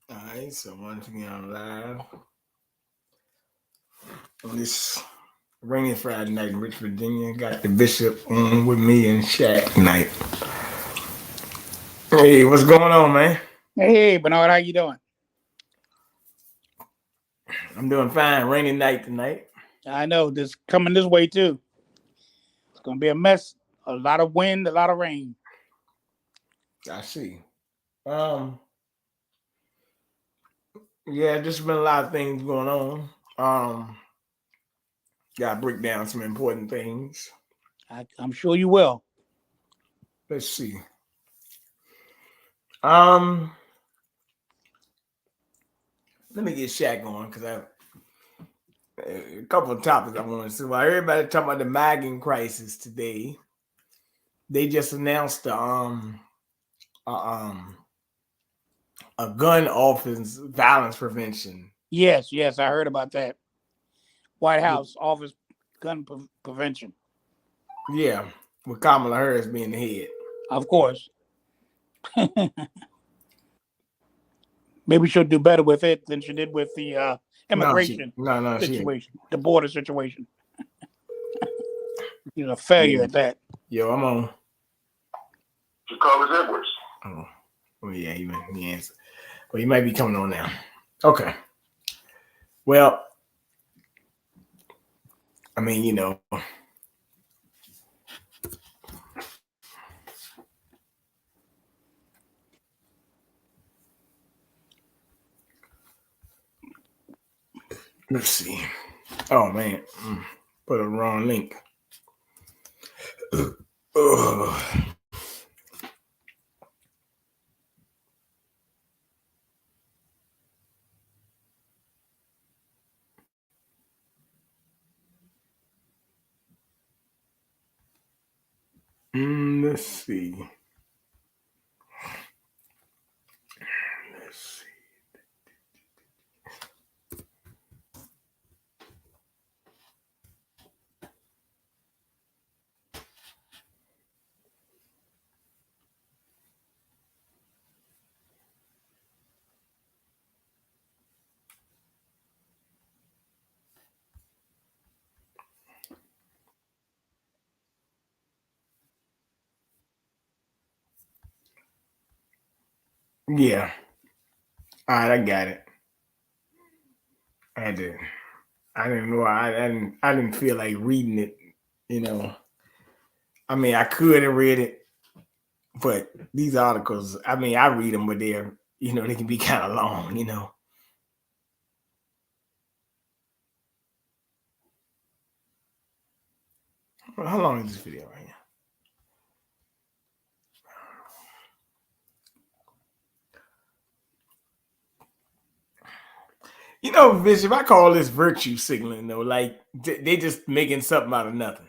All right, so once again, I'm live on this rainy Friday night in Rich, Virginia. Got the bishop on with me and Shaq tonight. Hey, what's going on, man? Hey, Bernard, how you doing? I'm doing fine. Rainy night tonight. I know this coming this way too. It's gonna be a mess. A lot of wind, a lot of rain. I see. Um, yeah, just been a lot of things going on. Gotta break down some important things. I'm sure you will. Let's see. Um, Let me get Shaq on because I a couple of topics I want to see. While everybody talking about the migrant crisis today, they just announced a, um a gun offense violence prevention. Yes, I heard about that. White House Office Prevention. Yeah, with Kamala Harris being the head. Of course. Maybe she'll do better with it than she did with the immigration She. situation, the border situation. She's a failure at that. Yo, I'm on. Carlos Edwards. Oh yeah, he answered. Well, he might be coming on now. Okay. Well, I mean, let's see. Oh man, put a wrong link. Let's see. Let's see. Yeah. All right, I got it. I did. I didn't know. I didn't feel like reading it. You know. I mean, I could have read it, but these articles. I mean, I read them, but they're they can be kind of long. How long is this video right here? Bishop, I call this virtue signaling, though. Like, they just making something out of nothing.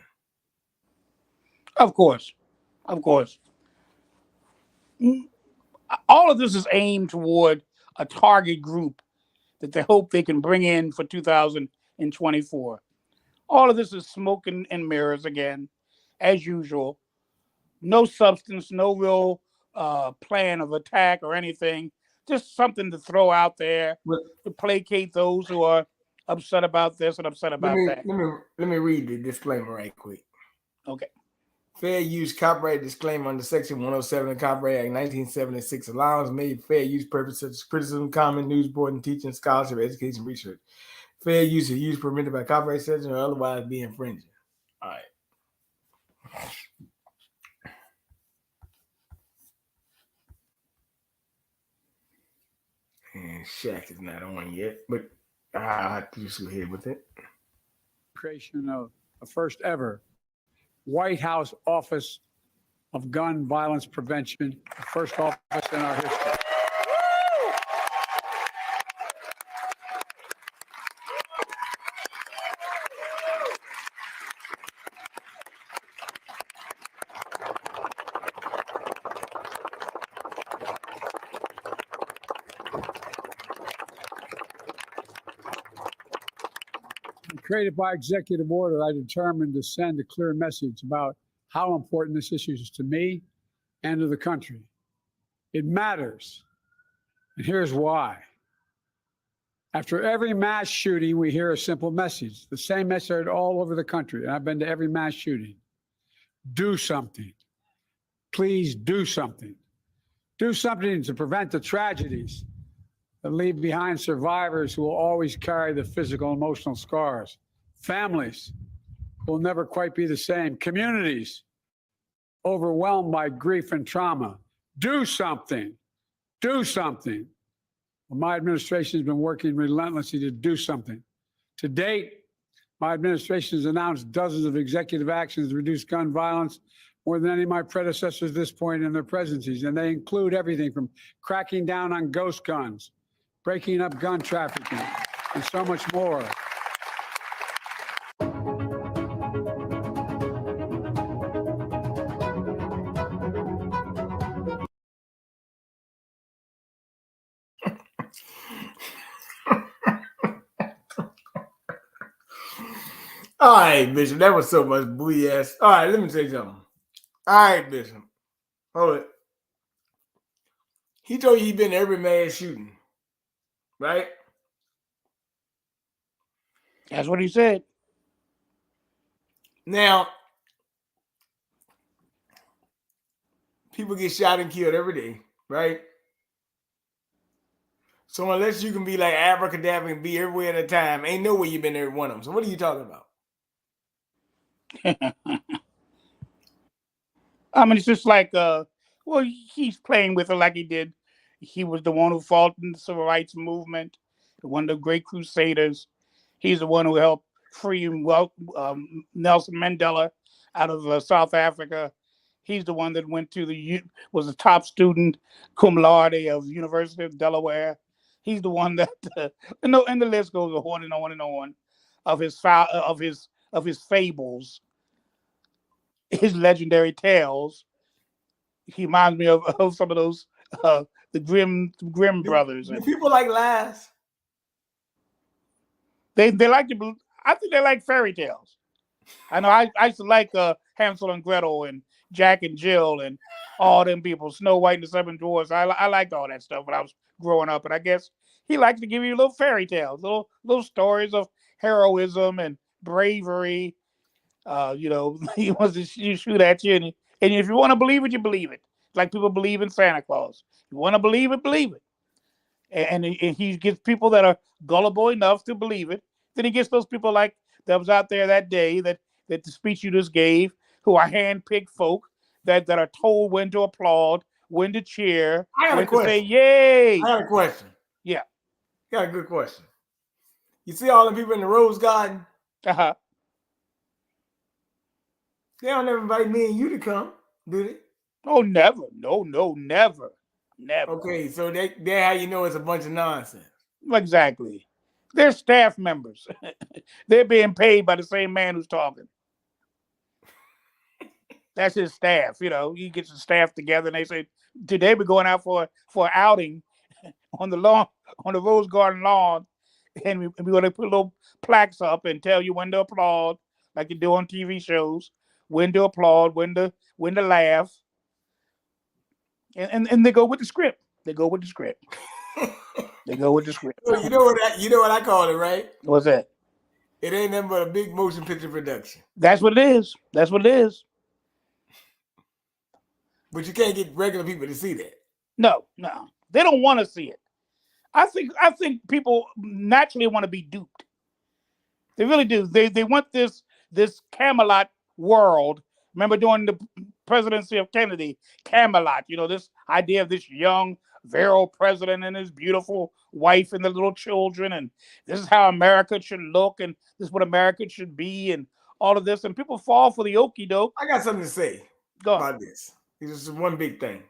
Of course. All of this is aimed toward a target group that they hope they can bring in for 2024. All of this is smoke and mirrors again, as usual. No substance, no real plan of attack or anything. Just something to throw out there to placate those who are upset about this and upset about that. Let me read the disclaimer right quick. Okay. Fair use copyright disclaimer under Section 107 of the Copyright Act 1976 allows made fair use purposes such as criticism, comment, news boarding, teaching, scholarship, education, research. Fair use is use permitted by copyright section or otherwise be infringing. All right. And Shaq is not on yet, but I'll have to just go ahead with it. Creation of a first ever White House Office of Gun Violence Prevention, the first office in our history. Created by executive order, I determined to send a clear message about how important this issue is to me and to the country. It matters. And here's why. After every mass shooting, we hear a simple message, the same message heard all over the country. And I've been to every mass shooting. Do something. Please do something. Do something to prevent the tragedies that leave behind survivors who will always carry the physical and emotional scars. Families will never quite be the same. Communities overwhelmed by grief and trauma. Do something. Do something. Well, my administration has been working relentlessly to do something. To date, my administration has announced dozens of executive actions to reduce gun violence, more than any of my predecessors at this point in their presidencies. And they include everything from cracking down on ghost guns, breaking up gun trafficking, and so much more. All right, Bishop. That was so much BS. All right, let me say something. All right, Bishop. Hold it. He told you he been to every mass shooting, right? That's what he said. Now, people get shot and killed every day, right? So unless you can be like abracadabra and be everywhere at a time, ain't no way you've been to every one of them. So what are you talking about? I mean, it's just like, well, he's playing with it like he did. He was the one who fought in the civil rights movement, one of the great crusaders. He's the one who helped free Nelson Mandela out of South Africa. He's the one that went to was a top student, cum laude of University of Delaware. He's the one that, and the list goes on and on and on, of his fables, his legendary tales. He reminds me of some of those the Grimm brothers. Do people like lies? They like to. I think they like fairy tales. I know I used to like Hansel and Gretel and Jack and Jill and all them people, Snow White and the Seven Dwarfs. I liked all that stuff when I was growing up, and I guess he likes to give you little fairy tales, little stories of heroism and bravery. He wants to shoot at you, and if you want to believe it, you believe it. Like people believe in Santa Claus. You want to believe it, believe it. And he gets people that are gullible enough to believe it. Then he gets those people like that was out there that day that the speech you just gave, who are hand-picked folk that are told when to applaud, when to cheer, when to say yay. I got a question. Yeah. Got a good question. You see all the people in the Rose Garden? Uh-huh. They don't ever invite me and you to come, do they? Oh, never. No, never. Never. Okay, so they're how you know it's a bunch of nonsense. Exactly. They're staff members. They're being paid by the same man who's talking. That's his staff. He gets the staff together and they say, today we're going out for an outing on the lawn, on the Rose Garden lawn, and we're going to put little plaques up and tell you when to applaud, like you do on TV shows, when to applaud, when to laugh. And they go with the script. They go with the script. They go with the script. You know what I call it, right? What's that? It ain't nothing but a big motion picture production. That's what it is. That's what it is. But you can't get regular people to see that. No. They don't want to see it. I think people naturally want to be duped. They really do. They want this Camelot world. Remember during the presidency of Kennedy, Camelot, this idea of this young, virile president and his beautiful wife and the little children, and this is how America should look, and this is what America should be, and all of this, and people fall for the okie doke. I got something to say about this. This is one big thing.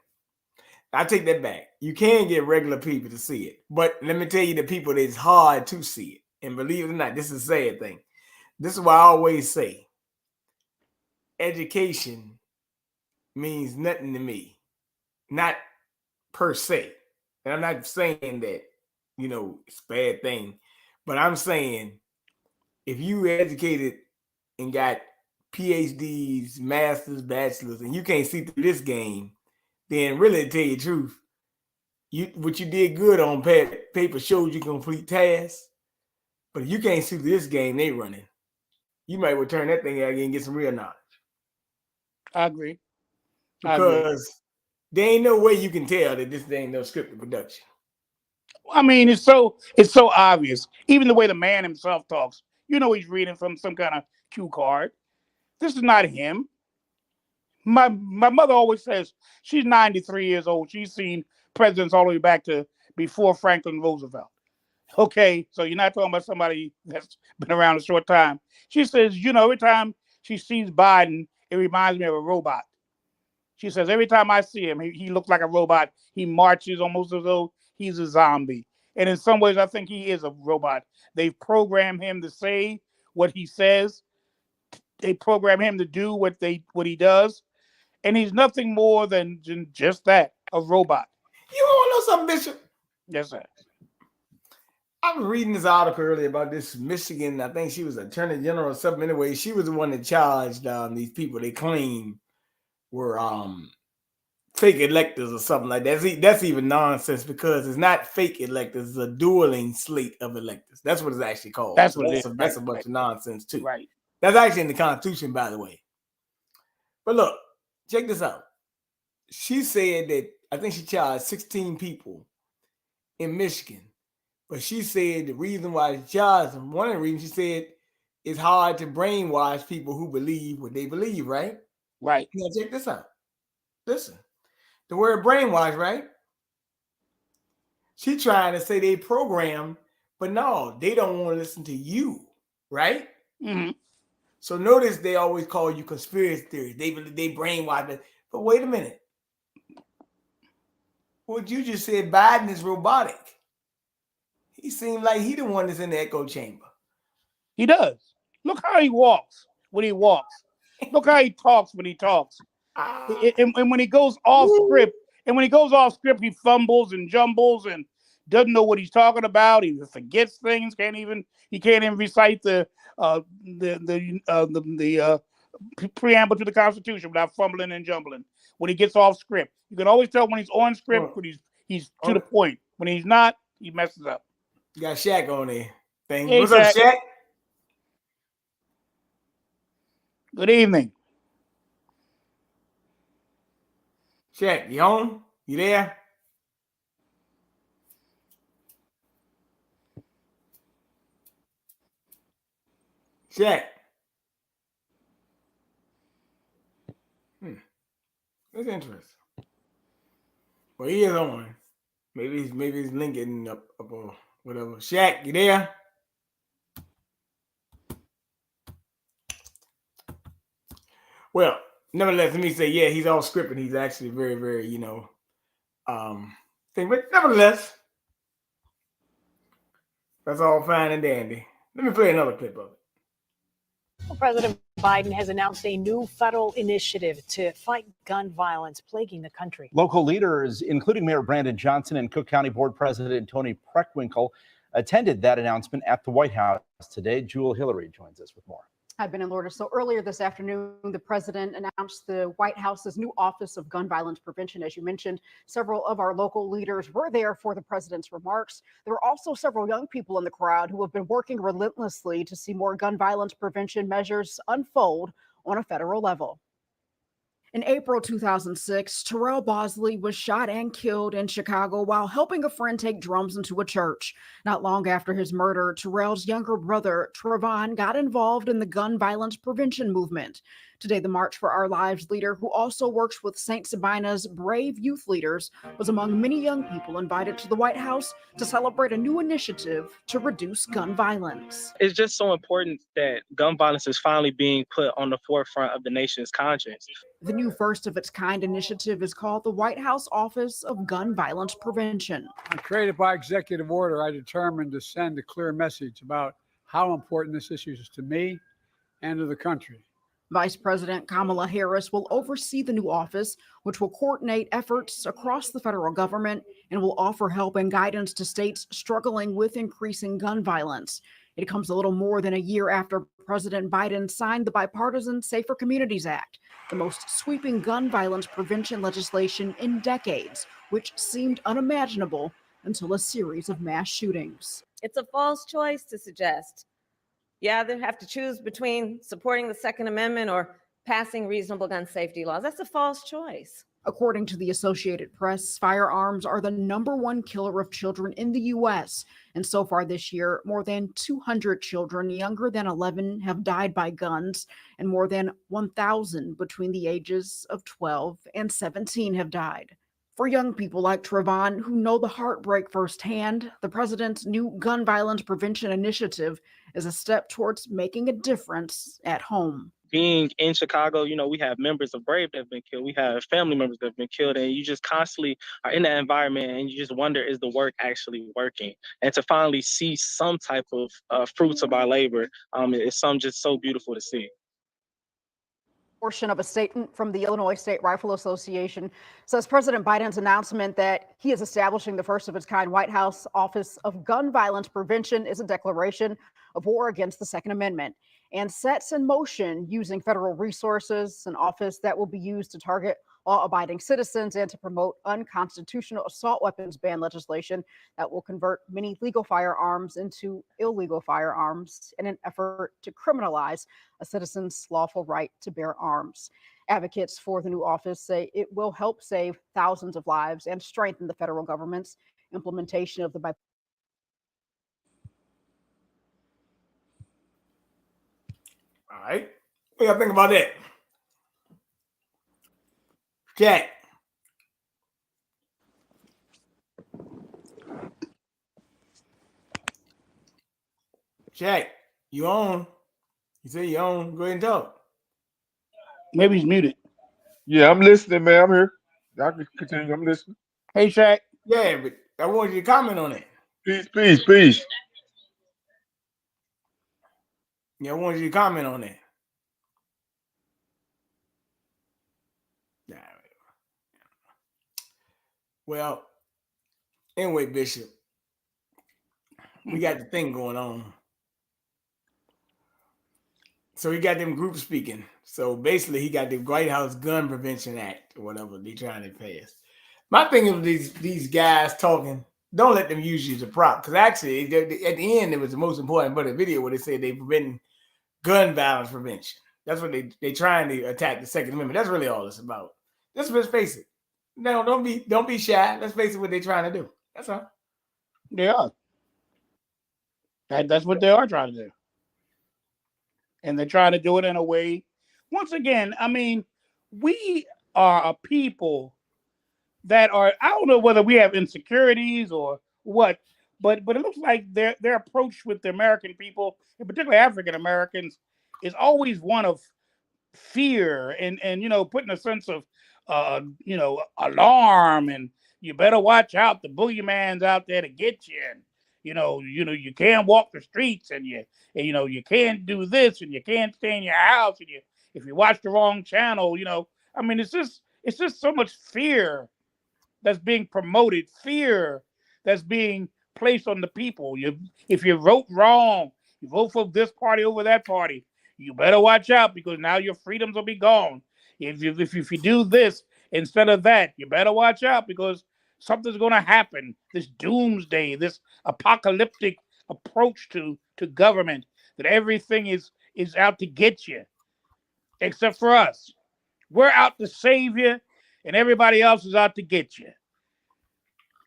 I take that back. You can get regular people to see it, but let me tell you, the people that it's hard to see it. And believe it or not, this is a sad thing. This is why I always say, education means nothing to me, not per se. And I'm not saying that, it's a bad thing, but I'm saying if you educated and got PhDs, masters, bachelors, and you can't see through this game, then really, to tell you the truth, what you did good on paper shows you complete tasks. But if you can't see this game they running, you might well turn that thing out again and get some real knowledge. I agree. Because there ain't no way you can tell that this ain't no scripted production. I mean, it's so obvious. Even the way the man himself talks, he's reading from some kind of cue card. This is not him. My mother always says she's 93 years old. She's seen presidents all the way back to before Franklin Roosevelt. Okay, so you're not talking about somebody that's been around a short time. She says, every time she sees Biden, it reminds me of a robot. She says, every time I see him, he looks like a robot. He marches almost as though he's a zombie. And in some ways, I think he is a robot. They've programmed him to say what he says. They program him to do what he does. And he's nothing more than just that, a robot. You want to know something, Bishop? Yes, sir. I was reading this article earlier about this Michigan. I think she was attorney general or something. Anyway, she was the one that charged these people they claim were fake electors or something like that. That's even nonsense because it's not fake electors. It's a dueling slate of electors. That's what it's actually called. That's what it is. That's a bunch of nonsense too. Right. That's actually in the Constitution, by the way. But look, check this out. She said that I think she charged 16 people in Michigan. But she said the reason why she charged them, one of the reasons she said it's hard to brainwash people who believe what they believe, right? Right. Now check this out. Listen. The word brainwash, right? She trying to say they programmed, but no, they don't want to listen to you, right? Mm-hmm. So notice they always call you conspiracy theories. They brainwash it. But wait a minute. What you just said, Biden is robotic. He seemed like he the one that's in the echo chamber. He does. Look how he walks when he walks. Look how he talks when he talks. And when he goes off script, he fumbles and jumbles and doesn't know what he's talking about. He forgets things. He can't even recite the preamble to the Constitution without fumbling and jumbling. When he gets off script, you can always tell when he's on script when he's to the point. When he's not, he messes up. You got Shaq on there. Hey, what's up, Shaq? Good evening. Shaq, you home? You there? Shaq. That's interesting. Well, he is on. Maybe he's linking up or whatever. Shaq, you there? Well, nevertheless, let me say, yeah, he's all scripted. He's actually very, very, thing. But nevertheless, that's all fine and dandy. Let me play another clip of it. President Biden has announced a new federal initiative to fight gun violence plaguing the country. Local leaders, including Mayor Brandon Johnson and Cook County Board President Tony Preckwinkle, attended that announcement at the White House today. Jewel Hillary joins us with more. I've been in Lourdes. So earlier this afternoon, the president announced the White House's new Office of Gun Violence Prevention. As you mentioned, several of our local leaders were there for the president's remarks. There were also several young people in the crowd who have been working relentlessly to see more gun violence prevention measures unfold on a federal level. In April 2006, Terrell Bosley was shot and killed in Chicago while helping a friend take drums into a church. Not long after his murder, Terrell's younger brother, Trevon, got involved in the gun violence prevention movement. Today, the March for Our Lives leader, who also works with St. Sabina's Brave Youth Leaders, was among many young people invited to the White House to celebrate a new initiative to reduce gun violence. It's just so important that gun violence is finally being put on the forefront of the nation's conscience. The new first-of-its-kind initiative is called the White House Office of Gun Violence Prevention. Created by executive order, I determined to send a clear message about how important this issue is to me and to the country. Vice President Kamala Harris will oversee the new office, which will coordinate efforts across the federal government and will offer help and guidance to states struggling with increasing gun violence. It comes a little more than a year after President Biden signed the bipartisan Safer Communities Act, the most sweeping gun violence prevention legislation in decades, which seemed unimaginable until a series of mass shootings. It's a false choice to suggest you either have to choose between supporting the Second Amendment or passing reasonable gun safety laws. That's a false choice. According to the Associated Press, firearms are the #1 killer of children in the U.S. And so far this year, more than 200 children younger than 11 have died by guns, and more than 1,000 between the ages of 12 and 17 have died. For young people like Trevon, who know the heartbreak firsthand, the president's new gun violence prevention initiative is a step towards making a difference at home. Being in Chicago, we have members of Brave that have been killed. We have family members that have been killed, and you just constantly are in that environment, and you just wonder, is the work actually working? And to finally see some type of fruits of our labor, it's something just so beautiful to see. Portion of a statement from the Illinois State Rifle Association says President Biden's announcement that he is establishing the first of its kind White House Office of Gun Violence Prevention is a declaration of war against the Second Amendment and sets in motion using federal resources, an office that will be used to target law-abiding citizens and to promote unconstitutional assault weapons ban legislation that will convert many legal firearms into illegal firearms in an effort to criminalize a citizen's lawful right to bear arms. Advocates for the new office say it will help save thousands of lives and strengthen the federal government's implementation of the All right. What do y'all think about that? Chak. Chak, you on? You say you on? Go ahead and talk. Maybe he's muted. Yeah, I'm listening, man. I'm here. Y'all can continue. I'm listening. Hey, Chak. Yeah, but I want you to comment on it. Peace, peace, peace. Yeah, I want you to comment on that. Well, anyway, Bishop, we got the thing going on. So he got them groups speaking. So basically, he got the White House Gun Prevention Act or whatever they trying to pass. My thing is these guys talking. Don't let them use you as a prop, because actually, at the end, it was the most important part of the video where they said they preventing gun violence prevention. That's what they trying to attack the Second Amendment. That's really all it's about. Let's face it. No, don't be shy. Let's face it, what they're trying to do. That's all. They are. That's what they are trying to do. And they're trying to do it in a way. Once again, I mean, we are a people that are, I don't know whether we have insecurities or what, but it looks like their approach with the American people, and particularly African Americans, is always one of fear and putting a sense of alarm, and you better watch out, the boogeyman's out there to get you, and you can't walk the streets, and you can't do this, and you can't stay in your house, and if you watch the wrong channel, I mean, it's just so much fear that's being promoted, fear that's being placed on the people. If you vote wrong, you vote for this party over that party, you better watch out, because now your freedoms will be gone. If you do this instead of that, you better watch out, because something's going to happen. This doomsday, this apocalyptic approach to government, that everything is out to get you, except for us. We're out to save you, and everybody else is out to get you.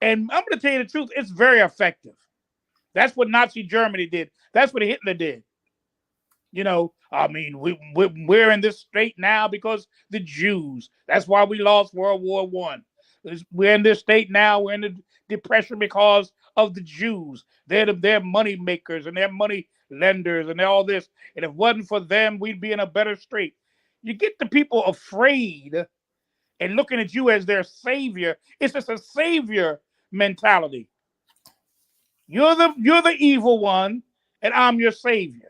And I'm going to tell you the truth, it's very effective. That's what Nazi Germany did. That's what Hitler did. I mean, we're in this state now because the Jews. That's why we lost World War I. We're in this state now. We're in the Depression because of the Jews. They're money makers and they're money lenders and they're all this. And if it wasn't for them, we'd be in a better state. You get the people afraid and looking at you as their savior. It's just a savior mentality. You're the evil one, and I'm your savior.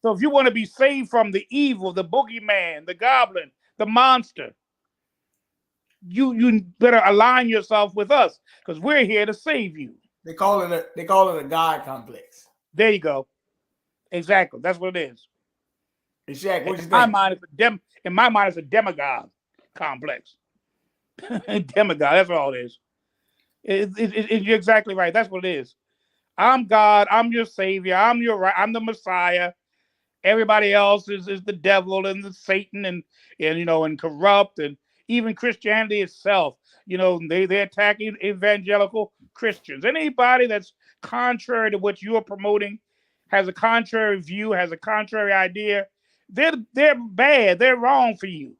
So if you want to be saved from the evil, the boogeyman, the goblin, the monster, you better align yourself with us, because we're here to save you. They call it a God complex. There you go. Exactly. That's what it is. Hey, Shaq, what you In my think? mind, in my mind, it's a demagogue complex. Demagogue. That's all it is. You're exactly right. That's what it is. I'm God. I'm your savior. I'm the Messiah. Everybody else is the devil and the Satan and corrupt, and even Christianity itself. They attack evangelical Christians. Anybody that's contrary to what you are promoting, has a contrary view, has a contrary idea, they're bad. They're wrong for you.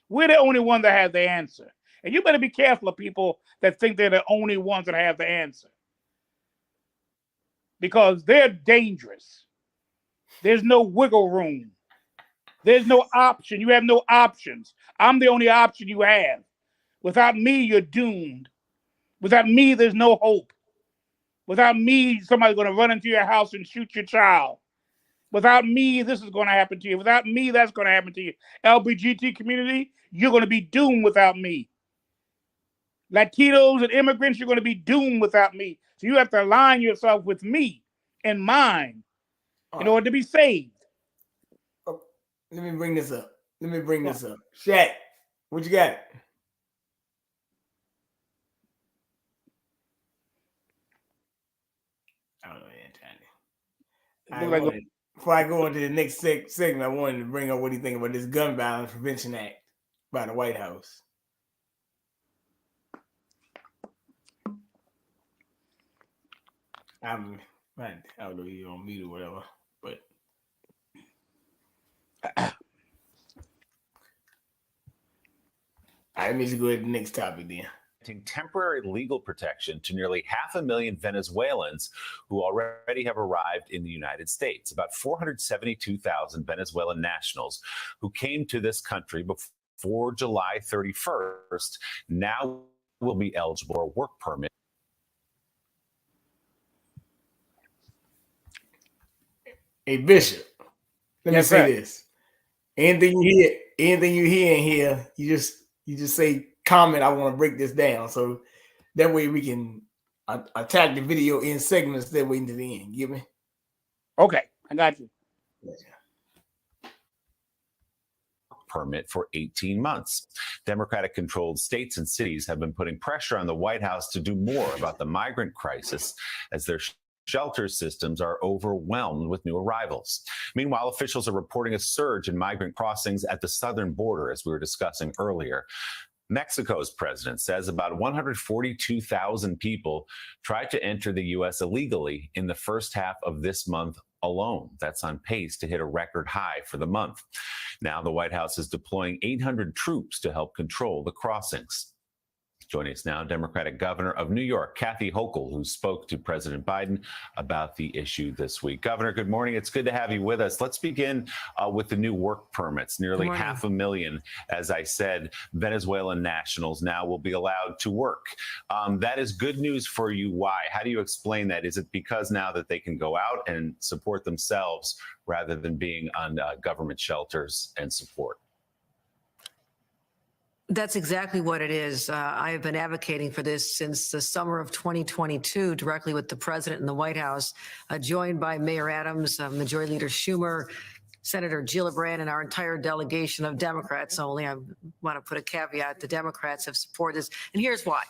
We're the only one that has the answer. And you better be careful of people that think they're the only ones that have the answer, because they're dangerous. There's no wiggle room. There's no option. You have no options. I'm the only option you have. Without me, you're doomed. Without me, there's no hope. Without me, somebody's going to run into your house and shoot your child. Without me, this is going to happen to you. Without me, that's going to happen to you. LGBT community, you're going to be doomed without me. Latinos and immigrants, you're going to be doomed without me. So you have to align yourself with me and mine in order to be saved. Oh, let me bring this up. Shaq, what you got? I don't know, before I go into the next segment, I wanted to bring up what do you think about this Gun Violence Prevention Act by the White House. I don't know if you're on mute or whatever, but let me just go ahead to the next topic then. Temporary legal protection to nearly 500,000 Venezuelans who already have arrived in the United States. About 472,000 Venezuelan nationals who came to this country before July 31st now will be eligible for a work permit. Hey, Bishop, let me say this. Anything you hear in here, you just say comment, I want to break this down. So that way we can attack the video in segments that way into the end. Get me? Okay, I got you. Permit for 18 months. Democratic-controlled states and cities have been putting pressure on the White House to do more about the migrant crisis as their shelter systems are overwhelmed with new arrivals. Meanwhile, officials are reporting a surge in migrant crossings at the southern border, as we were discussing earlier. Mexico's president says about 142,000 people tried to enter the U.S. illegally in the first half of this month alone. That's on pace to hit a record high for the month. Now, the White House is deploying 800 troops to help control the crossings. Joining us now, Democratic Governor of New York, Kathy Hochul, who spoke to President Biden about the issue this week. Governor, good morning. It's good to have you with us. Let's begin with the new work permits. Nearly 500,000, as I said, Venezuelan nationals now will be allowed to work. That is good news for you. Why? How do you explain that? Is it because now that they can go out and support themselves rather than being on government shelters and support? That's exactly what it is. I have been advocating for this since the summer of 2022, directly with the president in the White House, joined by Mayor Adams, Majority Leader Schumer, Senator Gillibrand, and our entire delegation of Democrats only. I want to put a caveat. The Democrats have supported this. And here's why.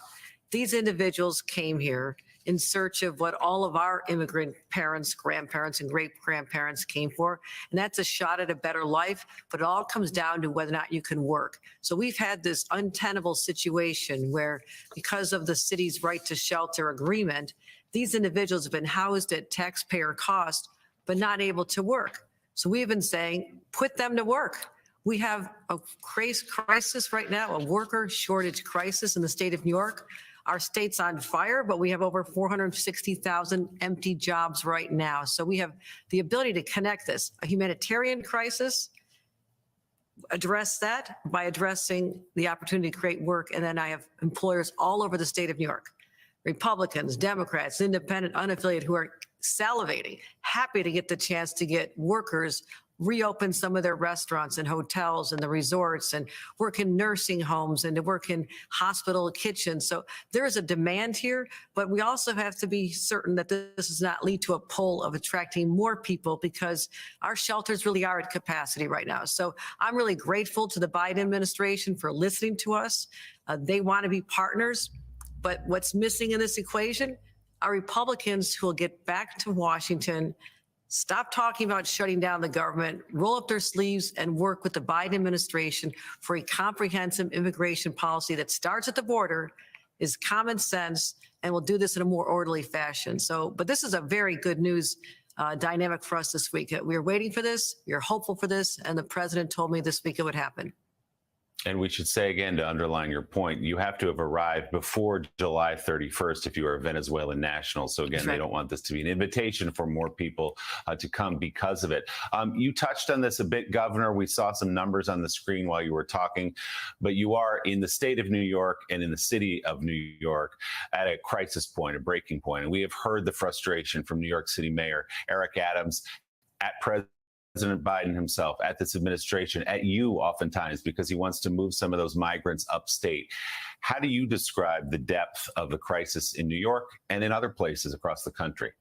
These individuals came here in search of what all of our immigrant parents, grandparents, and great-grandparents came for, and that's a shot at a better life, but it all comes down to whether or not you can work. So we've had this untenable situation where, because of the city's right to shelter agreement, these individuals have been housed at taxpayer cost, but not able to work. So we've been saying, put them to work. We have a crisis right now, a worker shortage crisis in the state of New York. Our state's on fire, but we have over 460,000 empty jobs right now. So we have the ability to connect this, a humanitarian crisis, address that by addressing the opportunity to create work. And then I have employers all over the state of New York, Republicans, Democrats, independent, unaffiliated, who are salivating, happy to get the chance to get workers reopen some of their restaurants and hotels and the resorts and work in nursing homes and to work in hospital kitchens. So there is a demand here, but we also have to be certain that this does not lead to a pull of attracting more people, because our shelters really are at capacity right now. So I'm really grateful to the Biden administration for listening to us. They want to be partners, but what's missing in this equation are Republicans who will get back to Washington, stop talking about shutting down the government, roll up their sleeves and work with the Biden administration for a comprehensive immigration policy that starts at the border, is common sense, and will do this in a more orderly fashion. So, but this is a very good news dynamic for us this week. We were waiting for this, we were hopeful for this, and the president told me this week it would happen. And we should say again, to underline your point, you have to have arrived before July 31st if you are a Venezuelan national. So again, they don't want this to be an invitation for more people to come because of it. You touched on this a bit, Governor. We saw some numbers on the screen while you were talking, but you are in the state of New York and in the city of New York at a crisis point, a breaking point. And we have heard the frustration from New York City Mayor Eric Adams, at President Biden himself, at this administration, at you oftentimes, because he wants to move some of those migrants upstate. How do you describe the depth of the crisis in New York and in other places across the country?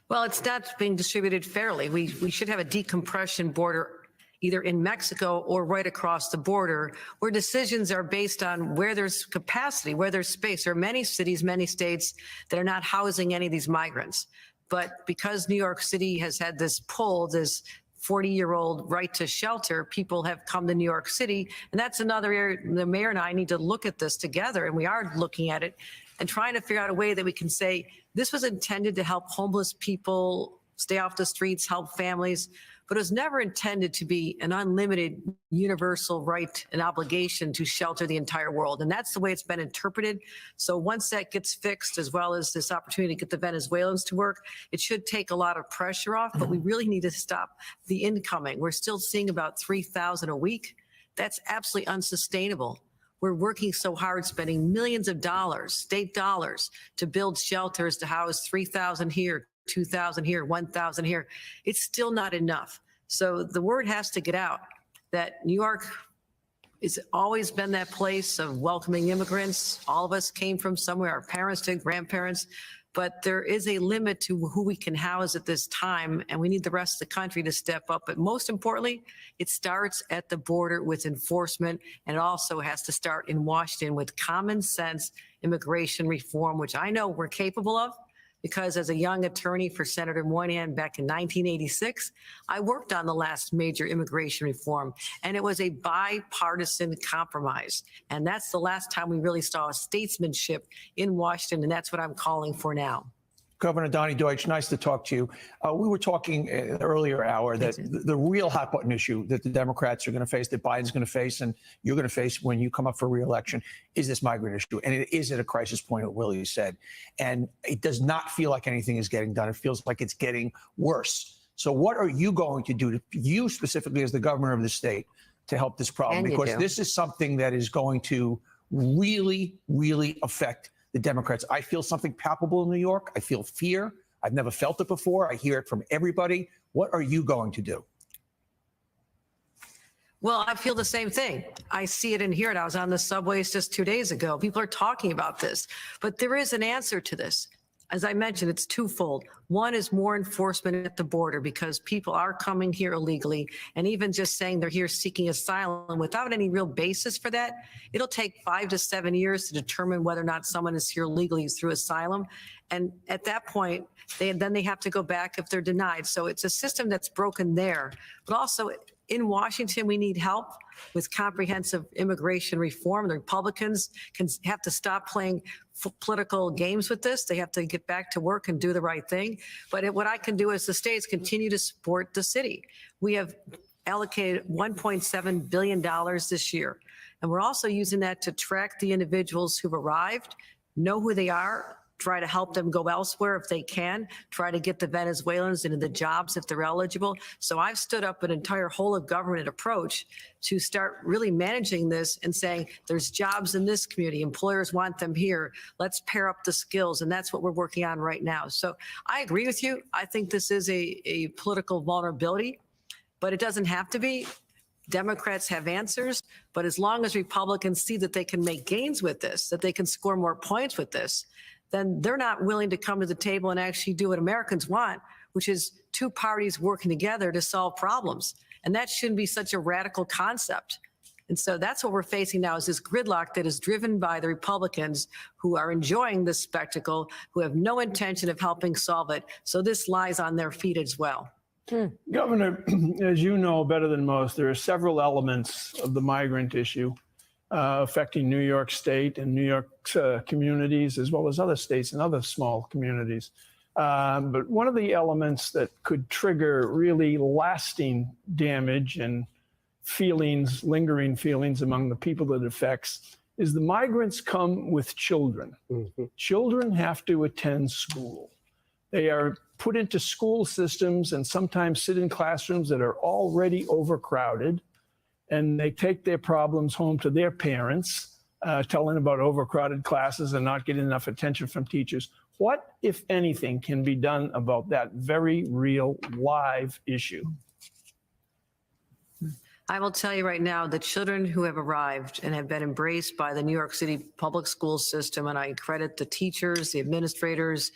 Well, it's not being distributed fairly. We should have a decompression border either in Mexico or right across the border, where decisions are based on where there's capacity, where there's space. There are many cities, many states that are not housing any of these migrants. But because New York City has had this pull, this 40-year-old right to shelter, people have come to New York City. And that's another area the mayor and I need to look at this together. And we are looking at it and trying to figure out a way that we can say this was intended to help homeless people stay off the streets, help families, but it was never intended to be an unlimited universal right and obligation to shelter the entire world. And that's the way it's been interpreted. So once that gets fixed, as well as this opportunity to get the Venezuelans to work, it should take a lot of pressure off, but we really need to stop the incoming. We're still seeing about 3,000 a week. That's absolutely unsustainable. We're working so hard, spending millions of dollars, state dollars, to build shelters to house 3,000 here, 2,000 here, 1,000 here. It's still not enough. So the word has to get out that New York has always been that place of welcoming immigrants. All of us came from somewhere, our parents did, grandparents, but there is a limit to who we can house at this time, and we need the rest of the country to step up. But most importantly, it starts at the border with enforcement, and it also has to start in Washington with common sense immigration reform, which I know we're capable of. Because as a young attorney for Senator Moynihan back in 1986, I worked on the last major immigration reform, and it was a bipartisan compromise. And that's the last time we really saw statesmanship in Washington, and that's what I'm calling for now. Governor Donnie Deutsch, nice to talk to you. We were talking in the earlier hour that the real hot button issue that the Democrats are going to face, that Biden's going to face, and you're going to face when you come up for re-election is this migrant issue. And it is at a crisis point, what Willie said. And it does not feel like anything is getting done. It feels like it's getting worse. So what are you going to do, you specifically as the governor of the state, to help this problem? Because this is something that is going to really, really affect the Democrats. I feel something palpable in New York. I feel fear. I've never felt it before. I hear it from everybody. What are you going to do? Well, I feel the same thing. I see it and hear it. I was on the subways just 2 days ago. People are talking about this, but there is an answer to this. As I mentioned, it's twofold. One is more enforcement at the border, because people are coming here illegally, and even just saying they're here seeking asylum without any real basis for that, it'll take 5 to 7 years to determine whether or not someone is here legally through asylum. And at that point, they have to go back if they're denied. So it's a system that's broken there. But also in Washington, we need help with comprehensive immigration reform. The Republicans have to stop playing political games with this. They have to get back to work and do the right thing. But what I can do as the states continue to support the city. We have allocated $1.7 billion this year. And we're also using that to track the individuals who've arrived, know who they are, try to help them go elsewhere if they can, try to get the Venezuelans into the jobs if they're eligible. So I've stood up an entire whole of government approach to start really managing this and saying there's jobs in this community, employers want them here, let's pair up the skills, and that's what we're working on right now. So I agree with you. I think this is a political vulnerability, but it doesn't have to be. Democrats have answers, but as long as Republicans see that they can make gains with this, that they can score more points with this, then they're not willing to come to the table and actually do what Americans want, which is two parties working together to solve problems. And that shouldn't be such a radical concept. And so that's what we're facing now, is this gridlock that is driven by the Republicans who are enjoying this spectacle, who have no intention of helping solve it. So this lies on their feet as well. Governor, as you know better than most, there are several elements of the migrant issue affecting New York State and New York's communities, as well as other states and other small communities. But one of the elements that could trigger really lasting damage and feelings, lingering feelings among the people that it affects, is the migrants come with children. Children have to attend school. They are put into school systems and sometimes sit in classrooms that are already overcrowded, and they take their problems home to their parents, telling about overcrowded classes and not getting enough attention from teachers. What, if anything, can be done about that very real live issue? I will tell you right now, the children who have arrived and have been embraced by the New York City public school system, and I credit the teachers, the administrators,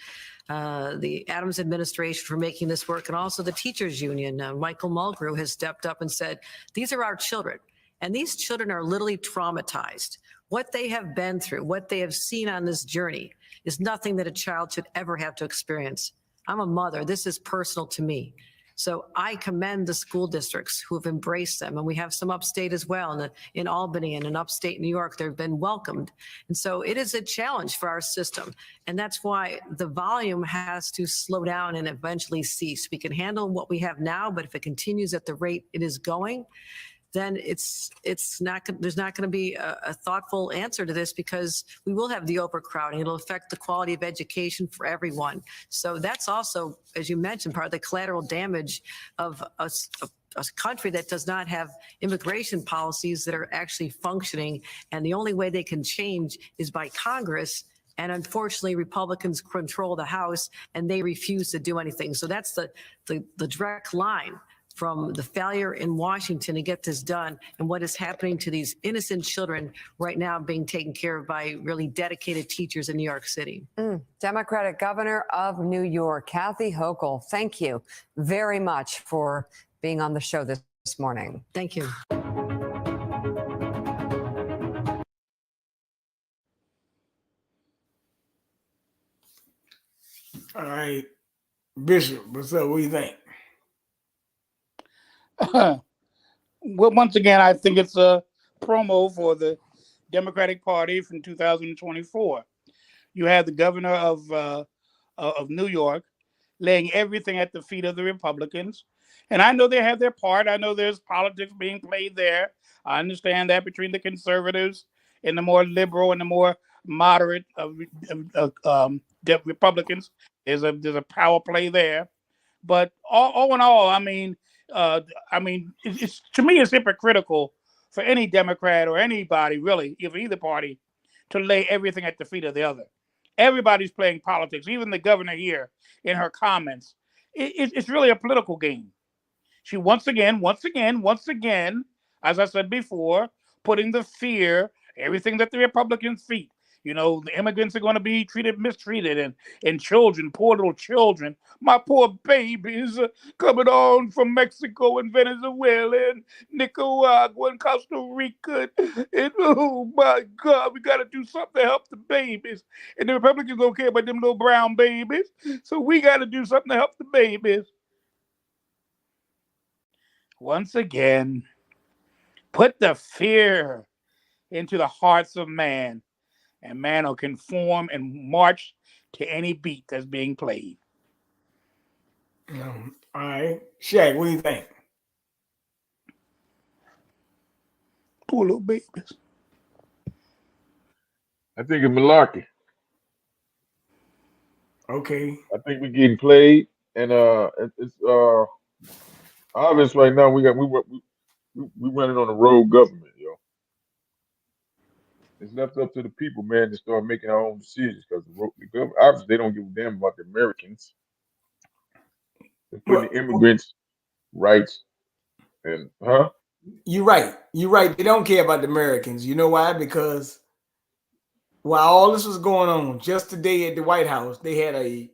the Adams administration for making this work, and also the teachers union. Michael Mulgrew has stepped up and said, these are our children, and these children are literally traumatized. What they have been through, what they have seen on this journey is nothing that a child should ever have to experience. I'm a mother. This is personal to me. So I commend the school districts who have embraced them. And we have some upstate as well. In Albany and in upstate New York, they've been welcomed. And so it is a challenge for our system. And that's why the volume has to slow down and eventually cease. We can handle what we have now, but if it continues at the rate it is going, then there's not going to be a thoughtful answer to this, because we will have the overcrowding. It'll affect the quality of education for everyone. So that's also, as you mentioned, part of the collateral damage of a country that does not have immigration policies that are actually functioning. And the only way they can change is by Congress. And unfortunately, Republicans control the House and they refuse to do anything. So that's the direct line from the failure in Washington to get this done and what is happening to these innocent children right now being taken care of by really dedicated teachers in New York City. Democratic Governor of New York, Kathy Hochul, thank you very much for being on the show this morning. Thank you. All right, Bishop, what's up? What do you think? Well, once again, I think it's a promo for the Democratic Party from 2024. You have the governor of New York laying everything at the feet of the Republicans. And I know they have their part. I know there's politics being played there. I understand that between the conservatives and the more liberal and the more moderate Republicans. There's a power play there. But all in all, it's to me, it's hypocritical for any Democrat or anybody really, if either party, to lay everything at the feet of the other. Everybody's playing politics. Even the governor here, in her comments, it's really a political game. She once again, as I said before, putting the fear, everything at the Republicans' feet. You know, the immigrants are going to be mistreated, and children, poor little children, my poor babies coming on from Mexico and Venezuela and Nicaragua and Costa Rica. And oh my God, we got to do something to help the babies. And the Republicans don't care about them little brown babies. So we got to do something to help the babies. Once again, put the fear into the hearts of man, and man will conform and march to any beat that's being played. All right. Chak, what do you think? Poor little babies. I think it's malarkey. Okay. I think we're getting played, and it's obvious right now. We running on a rogue government, yo. It's left up to the people, man, to start making our own decisions because the government obviously they don't give a damn about the Americans. They're putting the Well, immigrants' rights and you're right. You're right. They don't care about the Americans. You know why? Because while all this was going on, just today at the White House, they had a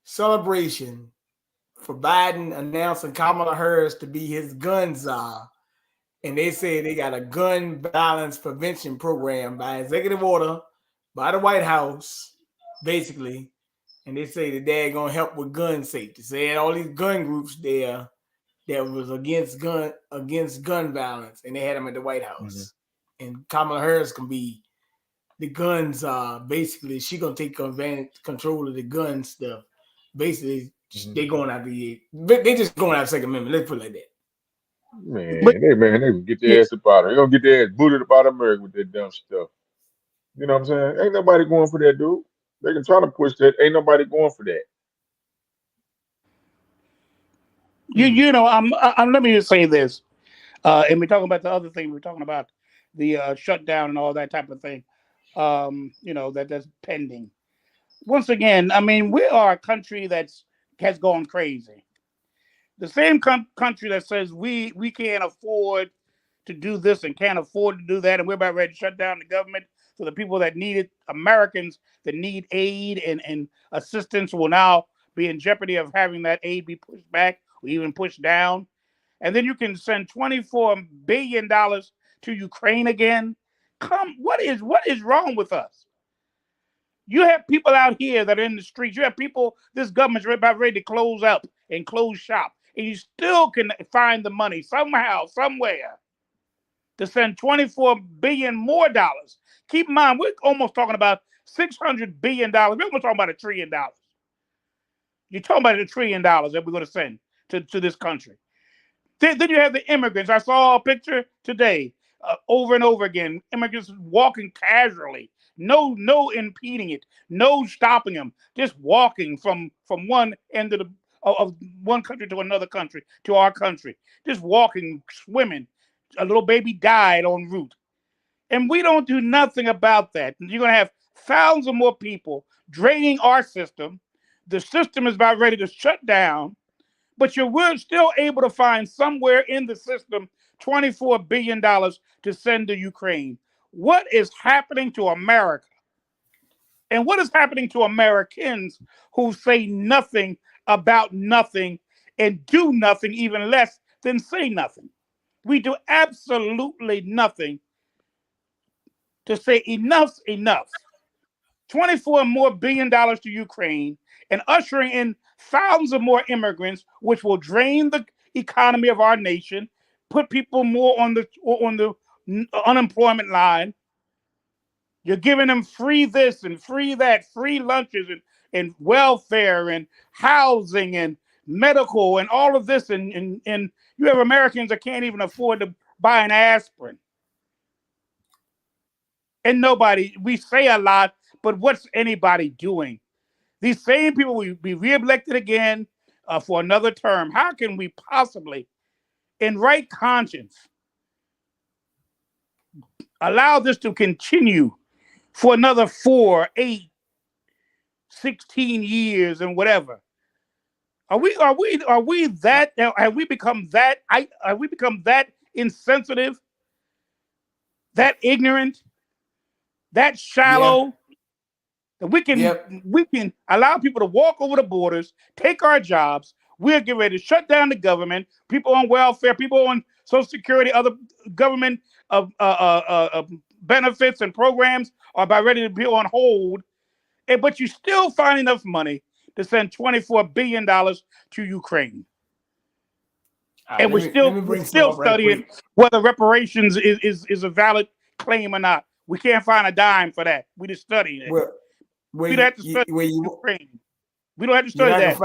celebration for Biden announcing Kamala Harris to be his gun czar. And they say they got a gun violence prevention program by executive order by the White House, basically. And they say that they're going to help with gun safety. So they had all these gun groups there that was against gun violence, and they had them at the White House. And Kamala Harris can be the guns. Basically, she gonna take control of the gun stuff. Basically, they going after they just going after Second Amendment. Let's put it like that. man, they can get their ass up out of here. They gonna get their ass booted up out of America with that dumb stuff. You know what I'm saying? Ain't nobody going for that, dude. They can try to push that. Ain't nobody going for that. You know, let me just say this, and we're talking about the other thing. We're talking about the shutdown and all that type of thing. You know, that's pending. Once again, I mean, we are a country has gone crazy. The same country that says we can't afford to do this and can't afford to do that, and we're about ready to shut down the government. So the people that need it, Americans that need aid and assistance, will now be in jeopardy of having that aid be pushed back or even pushed down. And then you can send $24 billion to Ukraine again. What is wrong with us? You have people out here that are in the streets. You have people, this government's about ready to close up and close shop. And you still can find the money somehow, somewhere, to send $24 billion more dollars. Keep in mind, we're almost talking about $600 billion. We're almost talking about $1 trillion. You're talking about $1 trillion that we're going to send to this country. Then you have the immigrants. I saw a picture today, over and over again. Immigrants walking casually, no impeding it, no stopping them, just walking from one end of one country to another country, to our country, just walking, swimming. A little baby died en route, and we don't do nothing about that. You're going to have thousands of more people draining our system. The system is about ready to shut down. But we're still able to find somewhere in the system $24 billion to send to Ukraine. What is happening to America? And what is happening to Americans who say nothing about nothing and do nothing, even less than say nothing? We do absolutely nothing to say enough's enough. $24 billion more to Ukraine and ushering in thousands of more immigrants, which will drain the economy of our nation, put people more on the unemployment line. You're giving them free this and free that, free lunches and welfare and housing and medical and all of this. And you have Americans that can't even afford to buy an aspirin. And we say a lot, but what's anybody doing? These same people will be reelected again for another term. How can we possibly, in right conscience, allow this to continue for another 4, 8, 16 years and whatever? Are we that, have we become that insensitive, that ignorant, that shallow? That we can allow people to walk over the borders, take our jobs. We'll get ready to shut down the government. People on welfare, people on Social Security, other government benefits and programs are about ready to be on hold. But you still find enough money to send $24 billion to Ukraine. And we're still studying whether reparations is a valid claim or not. We can't find a dime for that. We just studying it. We don't have to study Ukraine. We don't have to study that.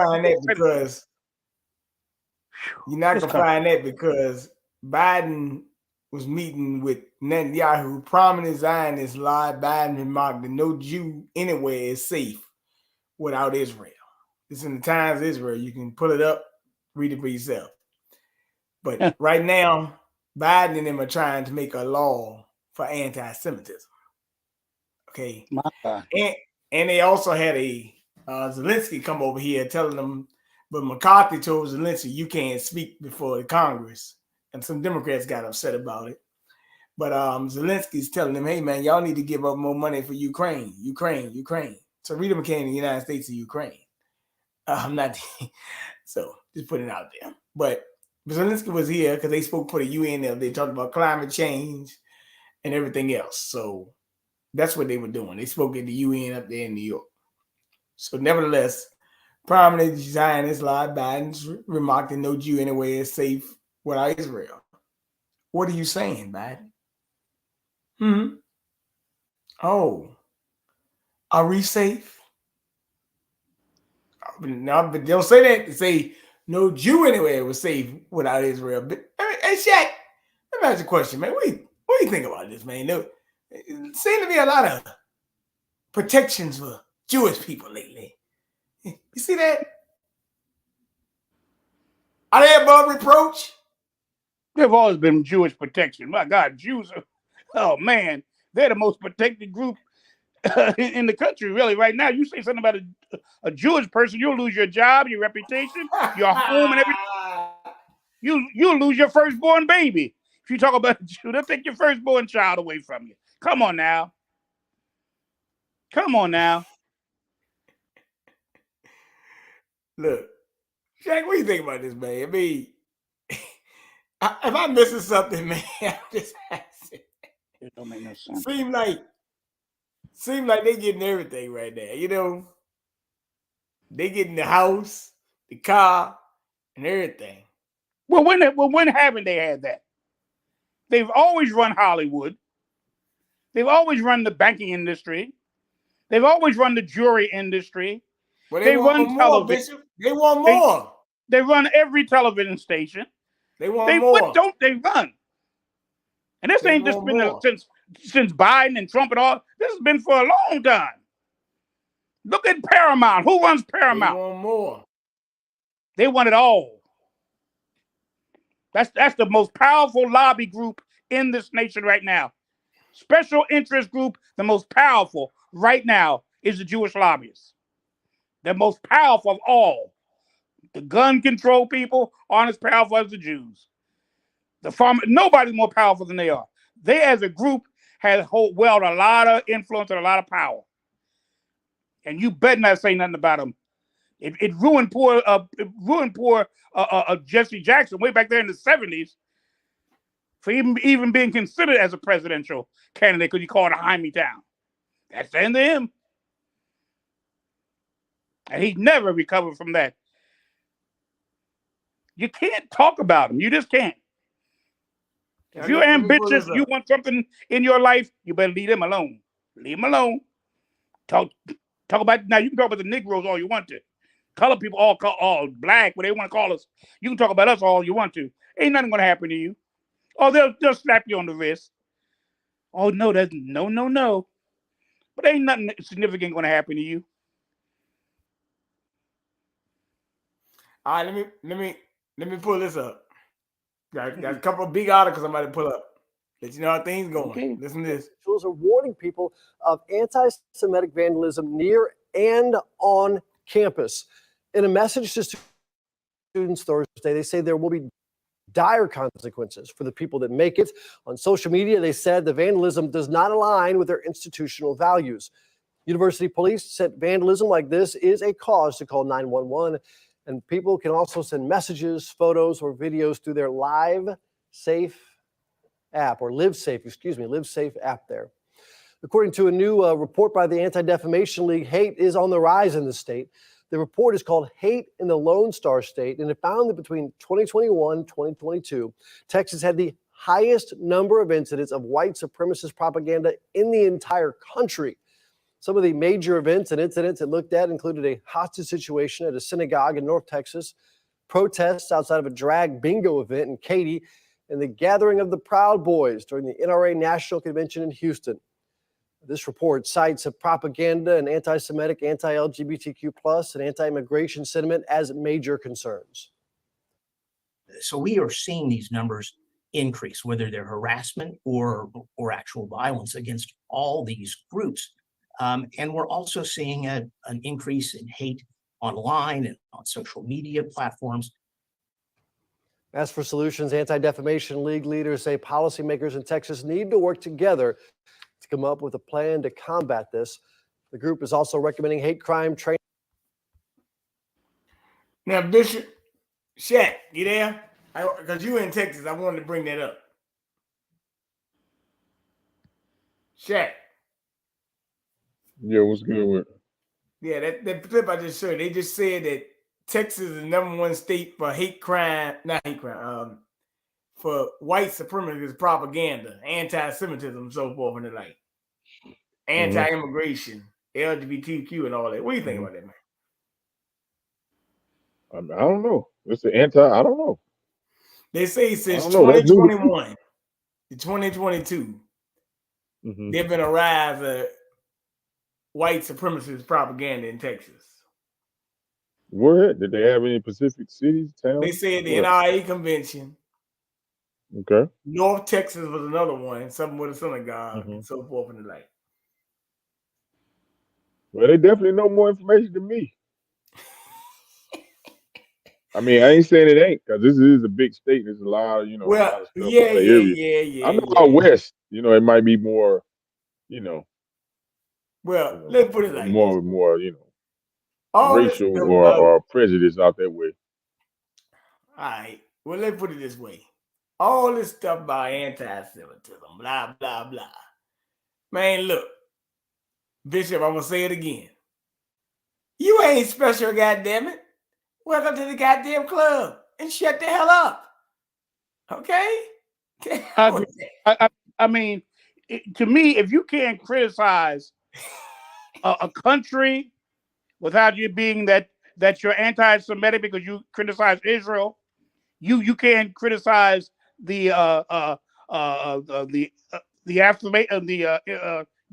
You're not gonna find that because Biden was meeting with Netanyahu, prominent Zionist, lied. Biden remarked that no Jew anywhere is safe. without Israel. It's in the Times of Israel. You can pull it up, read it for yourself. But right now, Biden and them are trying to make a law for anti-Semitism. Okay. My God. And they also had a Zelensky come over here telling them, but McCarthy told Zelensky, you can't speak before the Congress. And some Democrats got upset about it. But Zelensky's telling them, hey, man, y'all need to give up more money for Ukraine. So Rita McCain in the United States of Ukraine. I'm not. So just put it out there. But Zelensky was here because they spoke for the UN. They talked about climate change and everything else. So that's what they were doing. They spoke at the UN up there in New York. So nevertheless, prominent Zionist Lord Biden remarked that no Jew anywhere is safe without Israel. What are you saying, Biden? Oh, are we safe? No, but they'll say that. They say no Jew anywhere was safe without Israel. But hey, Shaq, let me ask you a question, man. What do you think about this, man? There seem to be a lot of protections for Jewish people lately. You see that? Are they above reproach? They've always been Jewish protection. My God, Jews are, oh man, they're the most protected group in the country, really, right now. You say something about a Jewish person, you'll lose your job, your reputation, your home, and everything. You'll lose your firstborn baby. If you talk about a Jew, they'll take your firstborn child away from you. Come on now. Look, Shaq, what do you think about this, man? I mean, am I missing something, man? I'm just asking. It don't make no sense. Seem like they getting everything right now. You know, they getting the house, the car, and everything. Well, when haven't they had that? They've always run Hollywood. They've always run the banking industry. They've always run the jewelry industry. Well, they want run more, television. Bishop. They want more. They run every television station. They want more. What don't they run? And this ain't just been since Biden and Trump and all. This has been for a long time. Look at Paramount. Who runs Paramount? They want more. They want it all. That's the most powerful lobby group in this nation right now. Special interest group, the most powerful right now is the Jewish lobbyists. The most powerful of all. The gun control people aren't as powerful as the Jews. Nobody's more powerful than they are. They, as a group, have wield a lot of influence and a lot of power. And you better not say nothing about them. It ruined poor Jesse Jackson way back there in the 70s for even being considered as a presidential candidate because he called it a hand-me-down. That's the end of him. And he never recovered from that. You can't talk about him. You just can't. If you're ambitious, you want something in your life, you better leave them alone. Leave them alone. Talk about, now you can talk about the Negroes all you want to. Color people all black, what they want to call us. You can talk about us all you want to. Ain't nothing going to happen to you. Oh, they'll slap you on the wrist. Oh, no, that's no. But ain't nothing significant going to happen to you. All right, let me pull this up. Got a couple of big articles I'm about to pull up. Let you know how things going. Okay. Listen to this. Officials are warning people of anti-Semitic vandalism near and on campus. In a message to students Thursday, they say there will be dire consequences for the people that make it. On social media, they said the vandalism does not align with their institutional values. University police said vandalism like this is a cause to call 911. And people can also send messages, photos, or videos through their Live Safe app, or Live Safe app there. According to a new report by the Anti-Defamation League, hate is on the rise in the state. The report is called Hate in the Lone Star State, and it found that between 2021 and 2022, Texas had the highest number of incidents of white supremacist propaganda in the entire country. Some of the major events and incidents it looked at included a hostage situation at a synagogue in North Texas, protests outside of a drag bingo event in Katy, and the gathering of the Proud Boys during the NRA National Convention in Houston. This report cites a propaganda and anti-Semitic, anti-LGBTQ+, and anti-immigration sentiment as major concerns. So we are seeing these numbers increase, whether they're harassment or actual violence against all these groups. And we're also seeing an increase in hate online and on social media platforms. As for solutions, Anti-Defamation League leaders say policymakers in Texas need to work together to come up with a plan to combat this. The group is also recommending hate crime training. Now, Bishop, Chak, you there? Because you in Texas, I wanted to bring that up. Chak. Yeah, what's good with it? Yeah, that clip I just showed, they just said that Texas is the #1 state for hate crime, not hate crime, for white supremacist propaganda, anti-Semitism, so forth and the like. Anti-immigration, LGBTQ and all that. What do you think about that, man? I mean, I don't know. It's the anti. I don't know. They say since That's new to me. 2021 to 2022, there's been a rise of white supremacist propaganda in Texas. Where did they have any Pacific cities, towns? They said the Where? NRA convention. Okay. North Texas was another one, something with a synagogue and so forth and the like. Well, they definitely know more information than me. I mean, I ain't saying it ain't, because this is a big state. There's a lot of, a lot of stuff in the area. I know out west, it might be more, Well, let's put it like more, all racial this or prejudice out that way. All right. Well, let's put it this way. All this stuff about anti-Semitism, blah, blah, blah. Man, look, Bishop, I'm going to say it again. You ain't special, goddammit. Welcome to the goddamn club and shut the hell up. Okay? I mean, to me, if you can't criticize a country without you being that you're anti-Semitic because you criticize Israel, you can't criticize the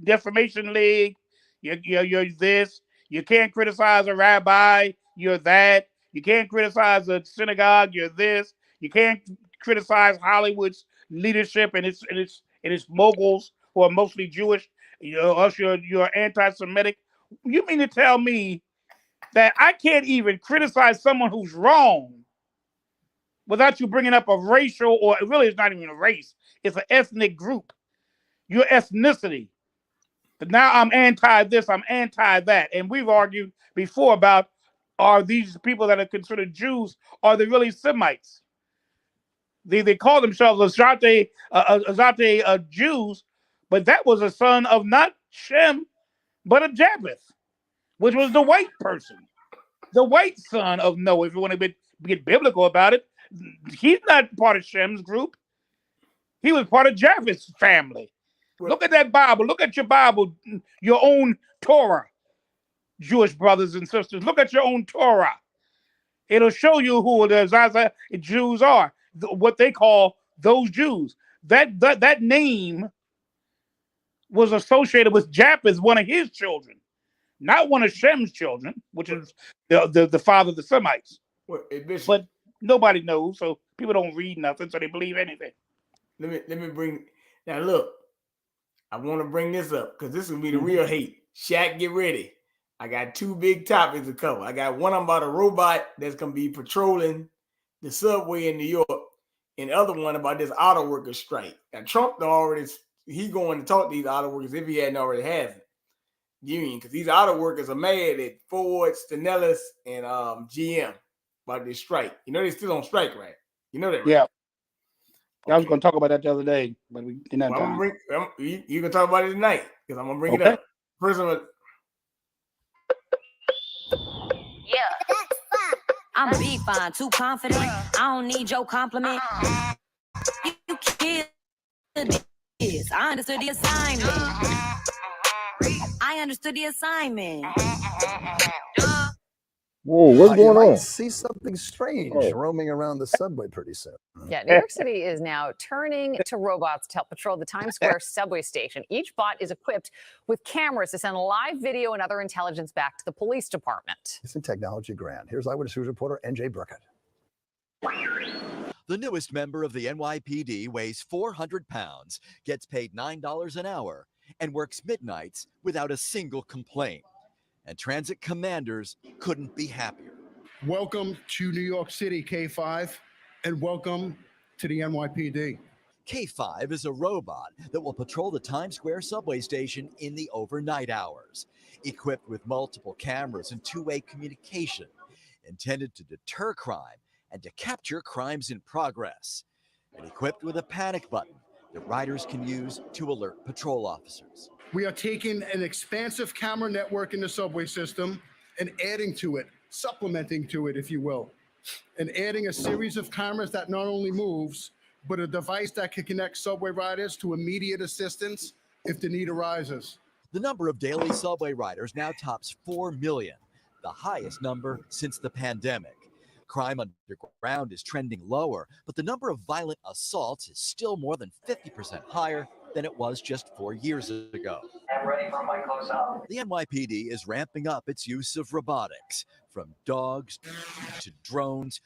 Defamation League. You're this. You can't criticize a rabbi. You're that. You can't criticize a synagogue. You're this. You can't criticize Hollywood's leadership and its moguls who are mostly Jewish. You're anti-Semitic. You mean to tell me that I can't even criticize someone who's wrong without you bringing up a racial, or really it's not even a race, it's an ethnic group, your ethnicity. But now I'm anti this, I'm anti that. And we've argued before about, are these people that are considered Jews, are they really Semites? They call themselves Azate Jews, but that was a son of not Shem, but of Japheth, which was the white person. The white son of Noah, if you want to get biblical about it. He's not part of Shem's group. He was part of Japheth's family. Look at that Bible. Look at your Bible, your own Torah, Jewish brothers and sisters. Look at your own Torah. It'll show you who the Zaza Jews are, what they call those Jews. That name was associated with Japheth, one of his children, not one of Shem's children, which is the father of the Semites. But nobody knows, so people don't read nothing, so they believe anything. Let me bring now. Look, I want to bring this up because this is gonna be the real hate. Chak, get ready. I got two big topics to cover. I got one about a robot that's gonna be patrolling the subway in New York, and the other one about this auto worker strike. Now Trump going to talk to these auto workers if he hadn't already has it. Union, because these auto workers are mad at Ford, Stellantis, and GM about this strike. You know they're still on strike, right? You know that, right? Yeah. Okay. I was going to talk about that the other day, but we didn't have time. You can talk about it tonight because I'm going to bring it up. First of all, I'm be fine, too confident. I don't need your compliment. You killed this. I understood the assignment. I understood the assignment. Whoa, what's You going might on? see something strange Oh. roaming around the subway pretty soon. Yeah, New York City is now turning to robots to help patrol the Times Square subway station. Each bot is equipped with cameras to send live video and other intelligence back to the police department. It's in technology grand. Here's Eyewitness News reporter NJ Burkett. The newest member of the NYPD weighs 400 pounds, gets paid $9 an hour, and works midnights without a single complaint. And transit commanders couldn't be happier. Welcome to New York City, K5, and welcome to the NYPD. K5 is a robot that will patrol the Times Square subway station in the overnight hours, equipped with multiple cameras and two-way communication, intended to deter crime and to capture crimes in progress, and equipped with a panic button that riders can use to alert patrol officers. We are taking an expansive camera network in the subway system and adding to it, supplementing to it, if you will, and adding a series of cameras that not only moves, but a device that can connect subway riders to immediate assistance if the need arises. The number of daily subway riders now tops 4 million, the highest number since the pandemic. Crime underground is trending lower, but the number of violent assaults is still more than 50% higher than it was just 4 years ago. I'm ready for my close-up. The NYPD is ramping up its use of robotics, from dogs to drones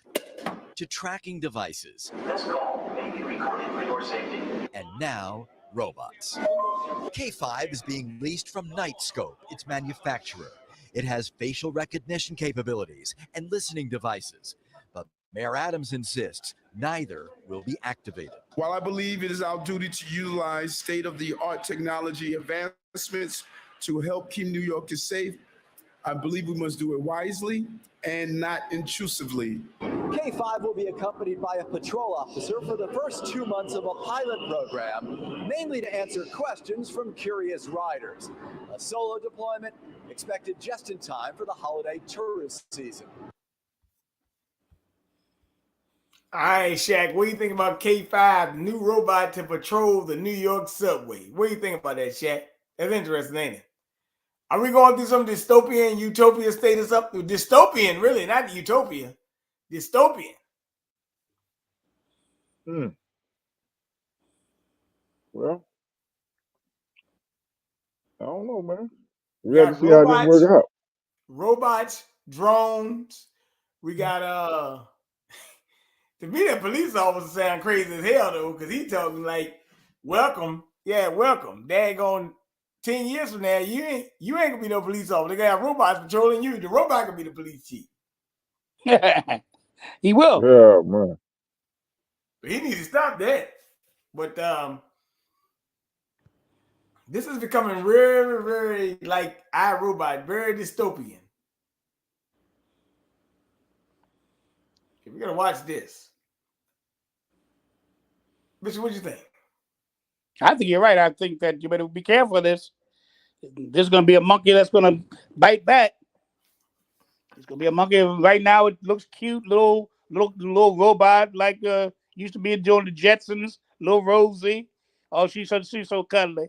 to tracking devices. This call may be recorded for your safety. And now, robots. K5 is being leased from Nightscope, its manufacturer. It has facial recognition capabilities and listening devices. But Mayor Adams insists neither will be activated. While I believe it is our duty to utilize state-of-the-art technology advancements to help keep New Yorkers safe, I believe we must do it wisely and not intrusively. K5 will be accompanied by a patrol officer for the first 2 months of a pilot program, mainly to answer questions from curious riders. A solo deployment expected just in time for the holiday tourist season. All right, Shaq, what do you think about K5, new robot to patrol the New York subway? What do you think about that, Shaq? That's interesting, ain't it? Are we going through some dystopian, utopia status up? Dystopian, really, not utopia. Dystopian. Well, I don't know, man. We have to see how this works out. Robots, drones. We got to me, that police officer sound crazy as hell though, because he talking like, welcome. Yeah, welcome. Daggone 10 years from now, you ain't gonna be no police officer. They got robots patrolling you. The robot can be the police chief. He will. Yeah, man. But he needs to stop that. But this is becoming very, very like iRobot, very dystopian. We're gonna watch this. Bishop, what do you think? I think you're right. I think that you better be careful of this. There's going to be a monkey that's going to bite back. It's going to be a monkey. Right now, it looks cute, little robot like used to be doing the Jetsons, little Rosie. Oh, she's so cuddly.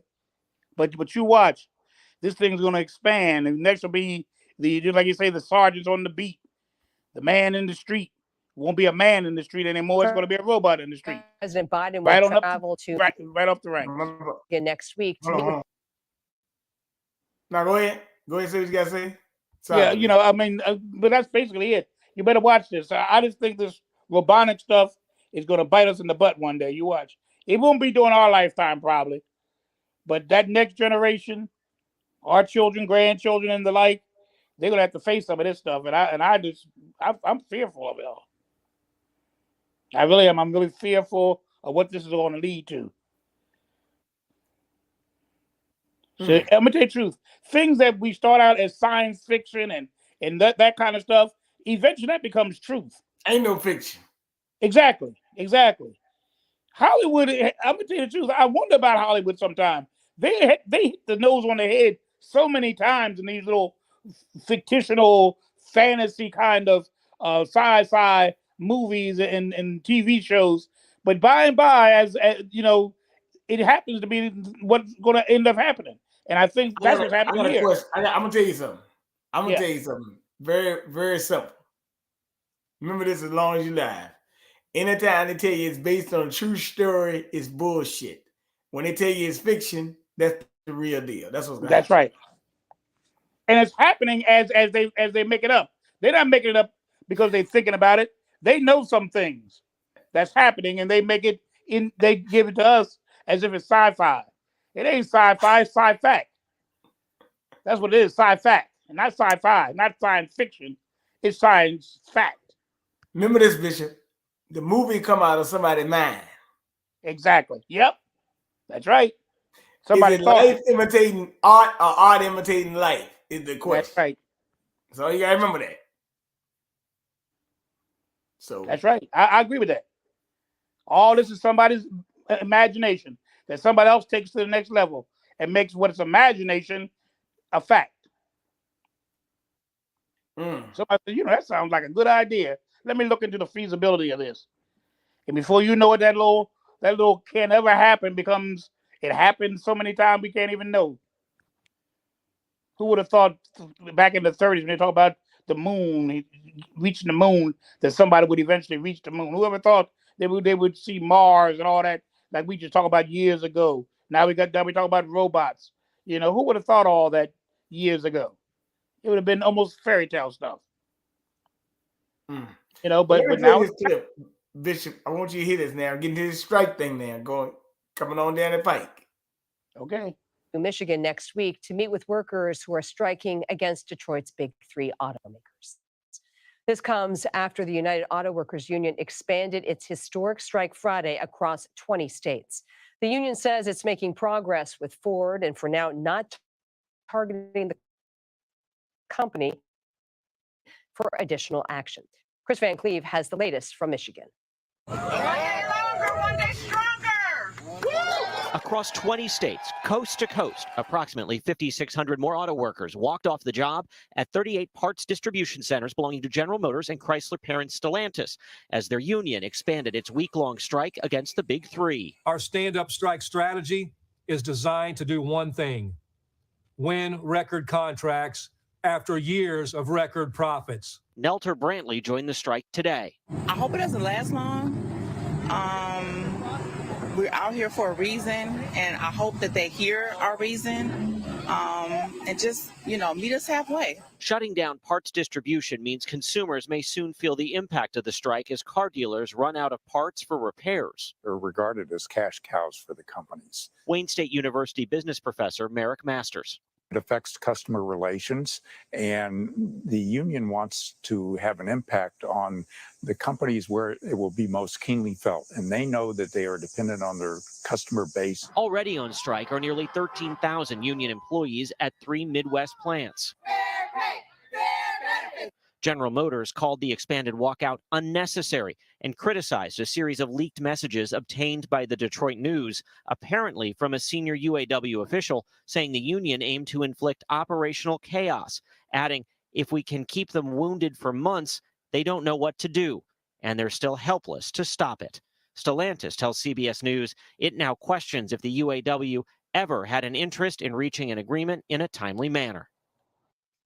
But you watch, this thing's going to expand. And next will be just like you say, the sergeants on the beat, the man in the street. Won't be a man in the street anymore. It's going to be a robot in the street. President Biden Right will on travel to right off the ranks. again next week. To meet with Now go ahead. Go ahead and say what you got to say. Sorry. Yeah, I mean, but that's basically it. You better watch this. I just think this robotic stuff is going to bite us in the butt one day. You watch. It won't be during our lifetime probably, but that next generation, our children, grandchildren, and the like, they're going to have to face some of this stuff. And I'm fearful of it all. I really am. I'm really fearful of what this is going to lead to. So I'm gonna tell you the truth. Things that we start out as science fiction and that kind of stuff, eventually that becomes truth. Ain't no fiction. Exactly. Hollywood. I'm gonna tell you the truth. I wonder about Hollywood sometimes. They hit the nose on the head so many times in these little fictional fantasy kind of sci-fi movies and TV shows. But by and by, as you know, it happens to be what's going to end up happening. And I think that's what's happening here. I'm going to tell you something. I'm going to tell you something. Very, very simple. Remember this as long as you live. Anytime they tell you it's based on a true story, it's bullshit. When they tell you it's fiction, that's the real deal. That's what's gonna That's happen. right. And it's happening as they make it up. They're not making it up because they're thinking about it. They know some things that's happening, and they make it in. They give it to us as if it's sci-fi. It ain't sci-fi. It's sci-fact. That's what it is. Sci-fact, and not sci-fi, not science fiction. It's science fact. Remember this, Bishop. The movie come out of somebody's mind. Exactly. Yep. That's right. Somebody Somebody thought life imitating art or art imitating life is the question. That's right. So you gotta remember that. So that's right. I agree with that. All this is somebody's imagination that somebody else takes to the next level and makes what is imagination a fact. Somebody said, that sounds like a good idea. Let me look into the feasibility of this. And before you know it, that little can't ever happen becomes it happened so many times we can't even know. Who would have thought back in the 30s when they talk about the moon, reaching the moon, that somebody would eventually reach the moon? Whoever thought they would see Mars and all that, like we just talked about years ago. Now we talk about robots. Who would have thought all that years ago? It would have been almost fairy tale stuff. Let But me now this tip, Bishop. I want you to hear this now. Getting to this strike thing now, coming on down the pike. Okay. Michigan next week to meet with workers who are striking against Detroit's big three automakers. This comes after the United Auto Workers Union expanded its historic strike Friday across 20 states. The union says it's making progress with Ford and for now not targeting the company for additional action. Chris Van Cleve has the latest from Michigan. Across 20 states, coast to coast, approximately 5,600 more auto workers walked off the job at 38 parts distribution centers belonging to General Motors and Chrysler parent Stellantis as their union expanded its week-long strike against the Big Three. Our stand-up strike strategy is designed to do one thing: win record contracts after years of record profits. Nelter Brantley joined the strike today. I hope it doesn't last long. We're out here for a reason, and I hope that they hear our reason and just, meet us halfway. Shutting down parts distribution means consumers may soon feel the impact of the strike as car dealers run out of parts for repairs. They're regarded as cash cows for the companies. Wayne State University business professor Merrick Masters. It affects customer relations, and the union wants to have an impact on the companies where it will be most keenly felt, and they know that they are dependent on their customer base. Already on strike are nearly 13,000 union employees at 3 Midwest plants. General Motors called the expanded walkout unnecessary and criticized a series of leaked messages obtained by the Detroit News, apparently from a senior UAW official, saying the union aimed to inflict operational chaos, adding, "If we can keep them wounded for months, they don't know what to do, and they're still helpless to stop it." Stellantis tells CBS News it now questions if the UAW ever had an interest in reaching an agreement in a timely manner.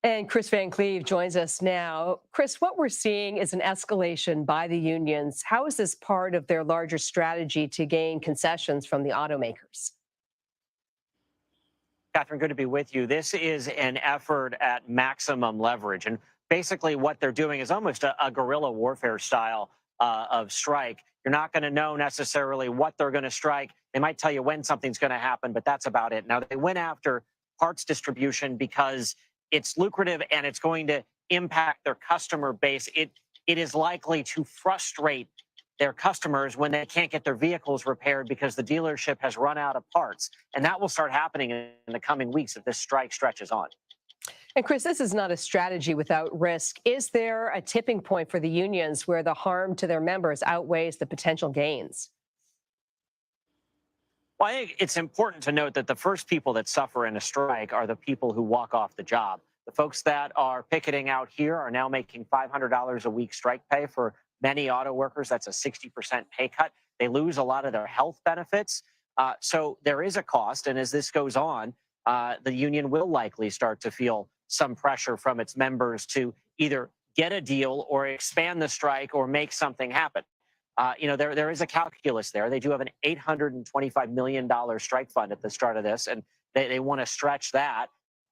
And Chris Van Cleve joins us now. Chris, what we're seeing is an escalation by the unions. How is this part of their larger strategy to gain concessions from the automakers? Catherine, good to be with you. This is an effort at maximum leverage. And basically what they're doing is almost a guerrilla warfare style of strike. You're not going to know necessarily what they're going to strike. They might tell you when something's going to happen, but that's about it. Now, they went after parts distribution because it's lucrative and it's going to impact their customer base. It is likely to frustrate their customers when they can't get their vehicles repaired because the dealership has run out of parts. And that will start happening in the coming weeks if this strike stretches on. And Chris, this is not a strategy without risk. Is there a tipping point for the unions where the harm to their members outweighs the potential gains? Well, I think it's important to note that the first people that suffer in a strike are the people who walk off the job. The folks that are picketing out here are now making $500 a week strike pay. For many auto workers, that's a 60% pay cut. They lose a lot of their health benefits. So there is a cost. And as this goes on, the union will likely start to feel some pressure from its members to either get a deal or expand the strike or make something happen. There is a calculus there. They do have an $825 million strike fund at the start of this, and they want to stretch that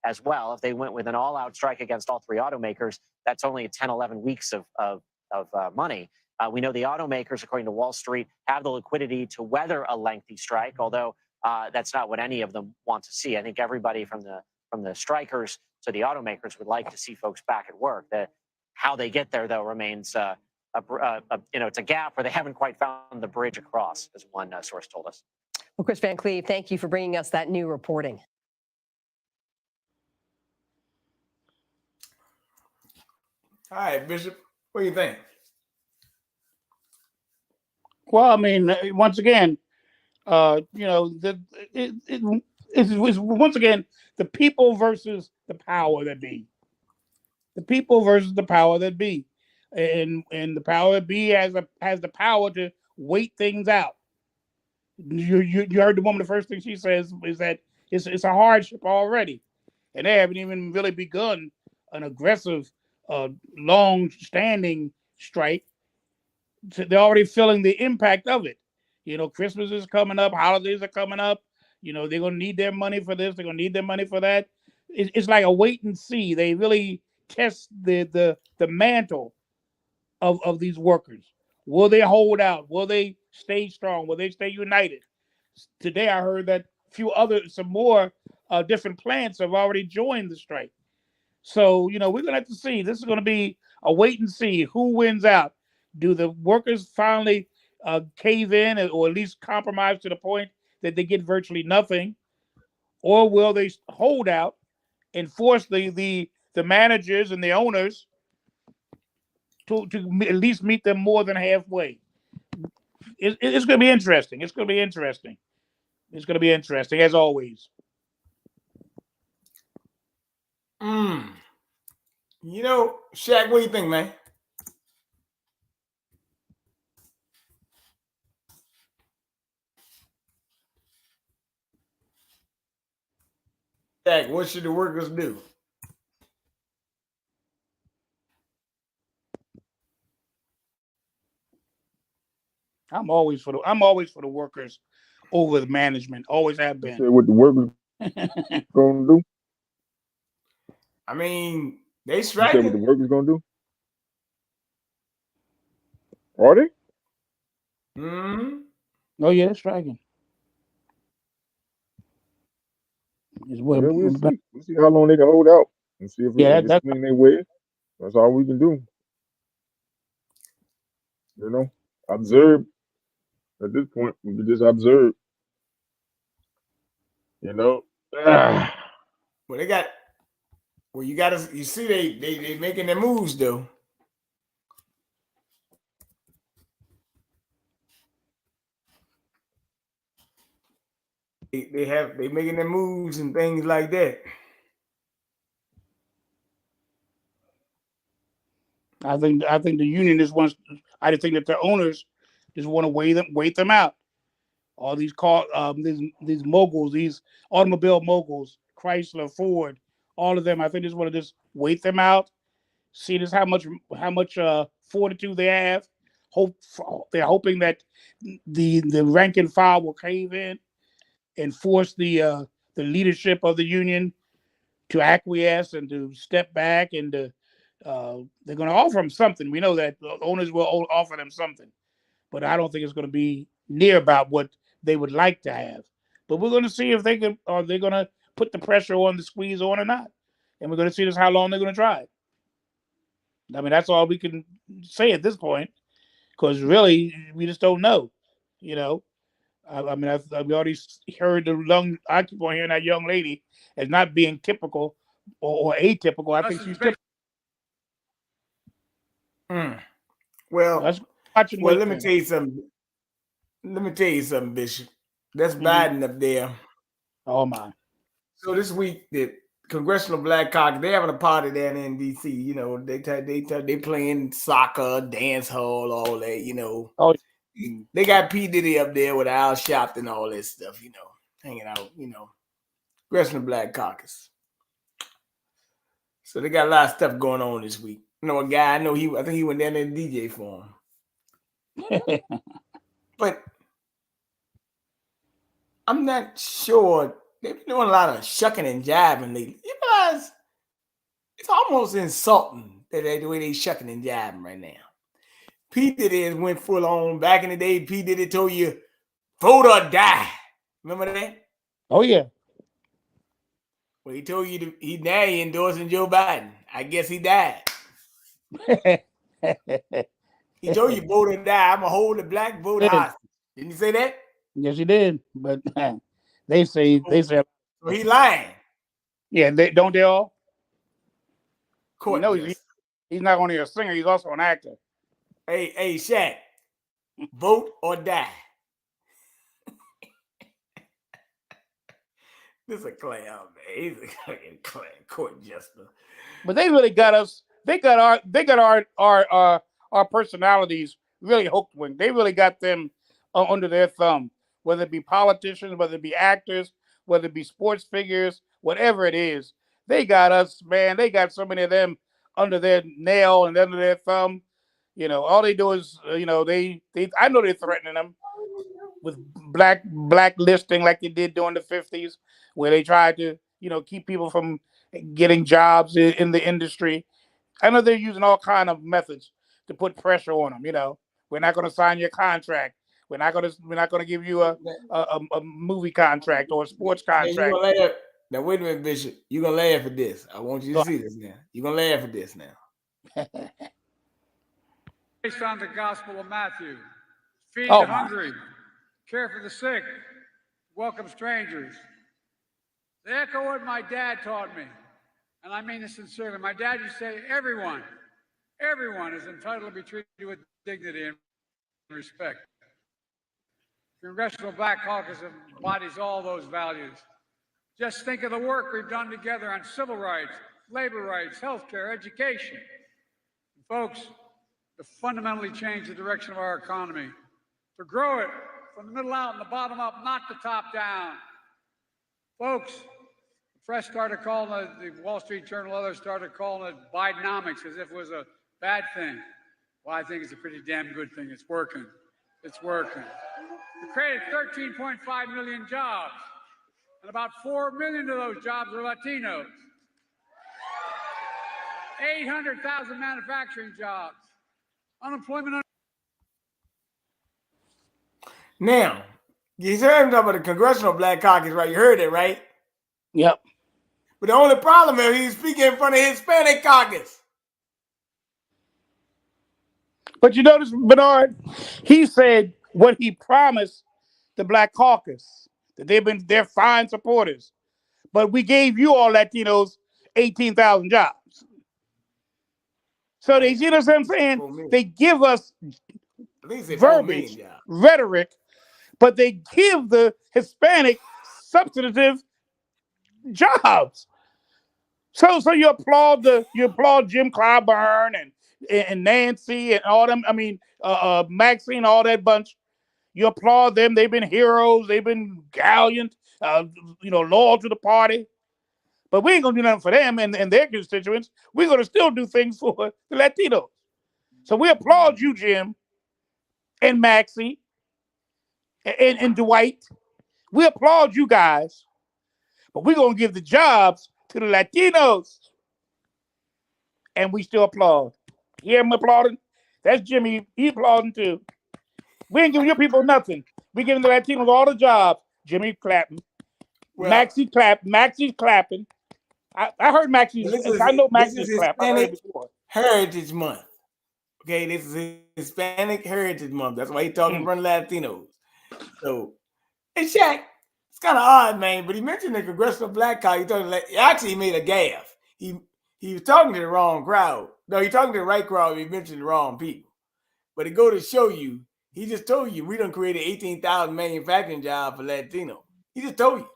as well. If they went with an all-out strike against all three automakers, that's only 10, 11 weeks of money. We know the automakers, according to Wall Street, have the liquidity to weather a lengthy strike, although that's not what any of them want to see. I think everybody from the strikers to the automakers would like to see folks back at work. How they get there, though, remains it's a gap where they haven't quite found the bridge across, as one source told us. Well, Chris Van Cleve, thank you for bringing us that new reporting. All right, Bishop, what do you think? Well, I mean, once again, it's once again the people versus the power that be. The people versus the power that be, and the power that be has the power to wait things out. You heard the woman. The first thing she says is that it's a hardship already, and they haven't even really begun an aggressive, long-standing strike. They're already feeling the impact of it. Christmas is coming up, holidays are coming up. They're going to need their money for this. They're going to need their money for that. It's like a wait and see. They really test the mantle of these workers. Will they hold out? Will they stay strong? Will they stay united? Today I heard that some more different plants have already joined the strike. So, we're going to have to see. This is going to be a wait and see who wins out. Do the workers finally cave in or at least compromise to the point that they get virtually nothing? Or will they hold out and force the managers and the owners to at least meet them more than halfway? It's going to be interesting. It's going to be interesting. It's going to be interesting, as always. Shaq, what do you think, man? Shaq, what should the workers do? I'm always for the workers over the management. Always have been. What the workers gonna do? I mean, they You striking. said what the workers gonna do? Are they? Oh yeah, they're striking. Well, we'll see. We'll see how long they can hold out and see if it's swing their way. That's all we can do. Observe. At this point, we can just observe. Well, you see they making their moves though. They making their moves and things like that. I think the union just wants. I just think that the owners just want to wait them out. All these these moguls, these automobile moguls, Chrysler, Ford, all of them. I think just want to just wait them out. See how much fortitude they have. They're hoping that the rank and file will cave in and force the leadership of the union to acquiesce and to step back, and they're going to offer them something. We know that the owners will offer them something, but I don't think it's going to be near about what they would like to have. But we're going to see if they can, or they're going to put the pressure on, the squeeze on, or not. And we're going to see just how long they're going to try it. I mean, that's all we can say at this point, because really we just don't know. I mean, we already heard I keep on hearing that young lady as not being typical or atypical. I think she's typical. Well, let me tell you something, Bishop. That's Biden up there. Oh my! So this week, the Congressional Black Caucus, they having a party down in D.C. They playing soccer, dance hall, all that. Oh, they got P. Diddy up there with Al Sharpton and all that stuff. Hanging out. Congressional Black Caucus. So they got a lot of stuff going on this week. know a guy. I know I think he went down there and DJ for him. But I'm not sure. They've been doing a lot of shucking and jiving lately. You realize it's almost insulting that the way they shucking and jiving right now. P. Diddy went full on. Back in the day, P. Diddy told you, vote or die. Remember that? Oh, yeah. Well, he told you he now endorsing Joe Biden. I guess he died. He told you vote or die. I'm going to hold the black vote hostage. Didn't he say that? Yes, he did. But they say So he lying. Yeah, don't they all? Court he's not only a singer, he's also an actor. Hey, Shaq, vote or die. This is a clown, man. He's a clown court jester. But they really got us. They got our personalities really hooked. When they really got them under their thumb, whether it be politicians, whether it be actors, whether it be sports figures, whatever it is, they got us, man. They got so many of them under their nail and under their thumb. You know, all they do is, I know they're threatening them with blacklisting like they did during the 50s, where they tried to, keep people from getting jobs in the industry. I know they're using all kind of methods to put pressure on them. We're not going to sign your contract. We're not going to give you a movie contract or a sports contract. Now wait a minute, Bishop. You're gonna laugh at this. I want you to see this now. You're gonna laugh at this now. Based on the Gospel of Matthew, feed the hungry, care for the sick, welcome strangers. They echo what my dad taught me, and I mean this sincerely. My dad used to say, everyone is entitled to be treated with dignity and respect. The Congressional Black Caucus embodies all those values. Just think of the work we've done together on civil rights, labor rights, healthcare, education. And folks, to fundamentally change the direction of our economy, to grow it from the middle out and the bottom up, not the top down. Folks, the press started calling the Wall Street Journal, others started calling it Bidenomics as if it was a bad thing. Well, I think it's a pretty damn good thing. It's working. It's working. We created 13.5 million jobs, and about 4 million of those jobs are Latinos. 800,000 manufacturing jobs. Unemployment. Now, you heard him talk about the Congressional Black Caucus, right? You heard it, right? Yep. But the only problem is he's speaking in front of Hispanic caucus. But you notice, Bernard, he said what he promised the Black Caucus, that they're fine supporters. But we gave you all Latinos 18,000 jobs. So they, you know what I'm saying? They give us verbiage, rhetoric, but they give the Hispanic substantive jobs. So you applaud Jim Clyburn and Nancy and all them. I mean, Maxine, all that bunch. You applaud them. They've been heroes. They've been gallant. Loyal to the party. But we ain't gonna do nothing for them and their constituents. We're gonna still do things for the Latinos. So we applaud you, Jim, and Maxie, and Dwight. We applaud you guys, but we're gonna give the jobs to the Latinos. And we still applaud. Hear him applauding? That's Jimmy. He applauding too. We ain't giving your people nothing. We giving the Latinos all the jobs. Jimmy clapping. Well, Maxie's clapping. I heard Maxie's. I know Maxie's clap. I heard it before. Heritage Month. Okay, this is Hispanic Heritage Month. That's why he's talking in front of Latinos. So, and Shaq, it's kind of odd, man, but he mentioned the Congressional Black Caucus. He made a gaffe. He was talking to the wrong crowd. No, he's talking to the right crowd. He mentioned the wrong people. But it go to show you, he just told you we done created 18,000 manufacturing jobs for Latino. He just told you.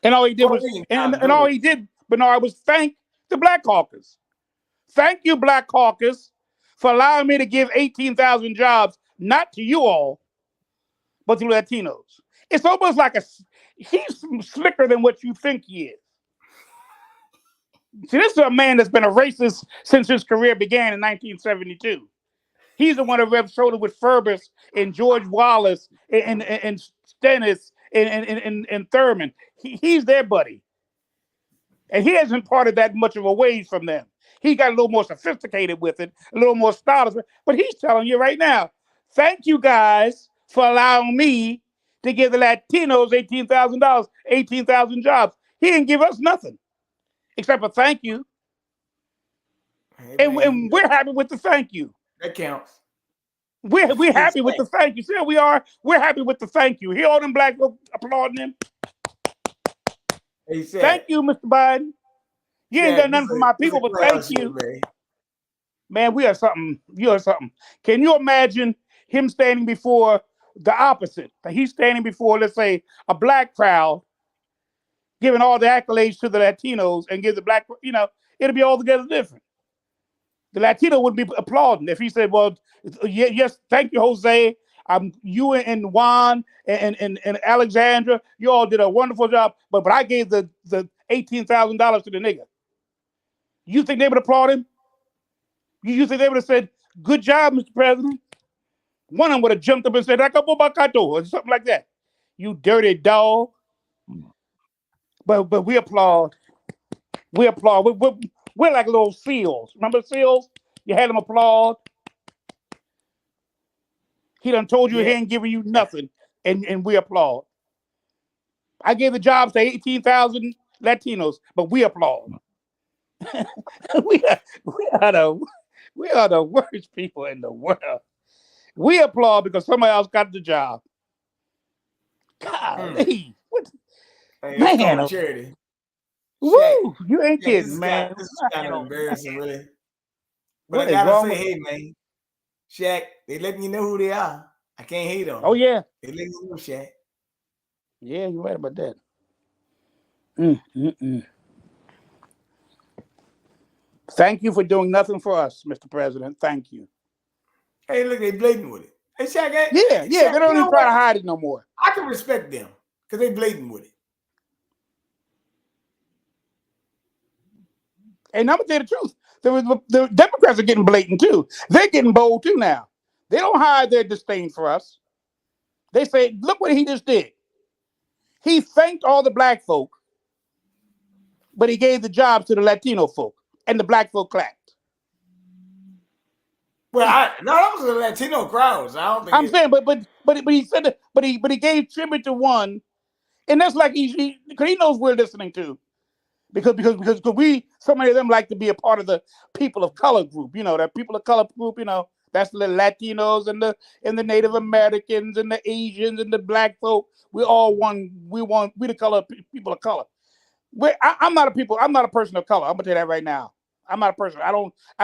And all he did was, and all he did, Bernard, was thank the Black Caucus. Thank you, Black Caucus, for allowing me to give 18,000 jobs, not to you all, but to Latinos. It's almost like he's slicker than what you think he is. See, this is a man that's been a racist since his career began in 1972. He's the one that rubbed shoulders with Furbus and George Wallace and Stennis and Thurman. He's their buddy. And he hasn't parted that much of a ways from them. He got a little more sophisticated with it, a little more stylish. But he's telling you right now, thank you guys for allowing me to give the Latinos $18,000, 18,000 jobs. He didn't give us nothing except a thank you. Hey, and we're happy with the thank you. That counts. We're happy with the thank you. See how we are? We're happy with the thank you. Hear all them black folks applauding him. Hey, thank you, Mr. Biden. You ain't done nothing for my people, but thank you. Man, we are something. You are something. Can you imagine him standing before the opposite? He's standing before, let's say, a black crowd, giving all the accolades to the Latinos and give the black, it'll be altogether different. The Latino would be applauding if he said, well, yes, thank you, Jose. You and Juan and Alexandra, you all did a wonderful job, but I gave the $18,000 to the nigga. You think they would applaud him? You think they would have said, good job, Mr. President? One of them would have jumped up and said, or something like that. You dirty dog. But we applaud. We applaud. We're like little seals. Remember seals? You had them applaud. He done told you he ain't giving you nothing, and we applaud. I gave the jobs to 18,000 Latinos, but we applaud. we are the worst people in the world. We applaud because somebody else got the job. Golly. Man, charity. Woo! You ain't kidding, man. This is kind of embarrassing, really. But What I is gotta wrong say, with- hey, man, Shaq, they letting you know who they are. I can't hate on them. Oh, yeah. They letting you know, Shaq. Yeah, you're right about that. Thank you for doing nothing for us, Mr. President. Thank you. Hey, look, they blatant with it. Hey, Shaq, Yeah, Shaq, they don't even try to hide it no more. I can respect them because they blatant with it. And I'm gonna tell you the truth. The Democrats are getting blatant too. They're getting bold too now. They don't hide their disdain for us. They say, look what he just did. He thanked all the black folk, but he gave the jobs to the Latino folk, and the black folk clapped. Well, that was the Latino crowds. I don't think I'm saying, but he said that, but he gave tribute to one, and that's like because he knows we're listening to, because we, so many of them like to be a part of the people of color group. That people of color group. That's the Latinos and the Native Americans and the Asians and the black folk. We all one. We the color people of color. I'm not a person of color. I'm gonna tell you that right now. I'm not a person. I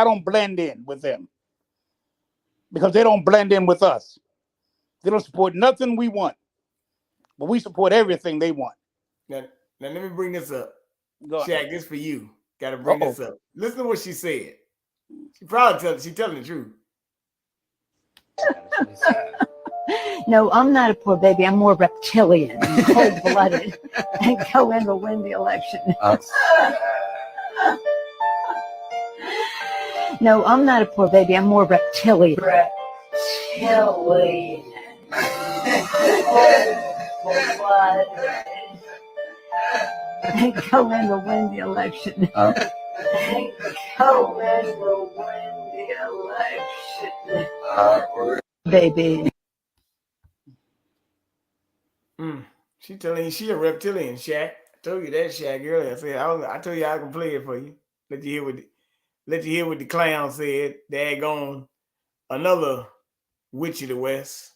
don't blend in with them because they don't blend in with us. They don't support nothing we want, but we support everything they want. Now let me bring this up. Go Shaq, this for you. Got to bring this up. Listen to what she said. She telling the truth. No, I'm not a poor baby. I'm more reptilian, cold-blooded, and go in to win the election. No, I'm not a poor baby. I'm more reptilian. Reptilian. And go in to win the election. Go in to win the election. Baby. She telling you she a reptilian, Shaq. I told you that, Shaq, earlier. I told you I can play it for you. Let you hear what the clown said. Daggone another witch of the West.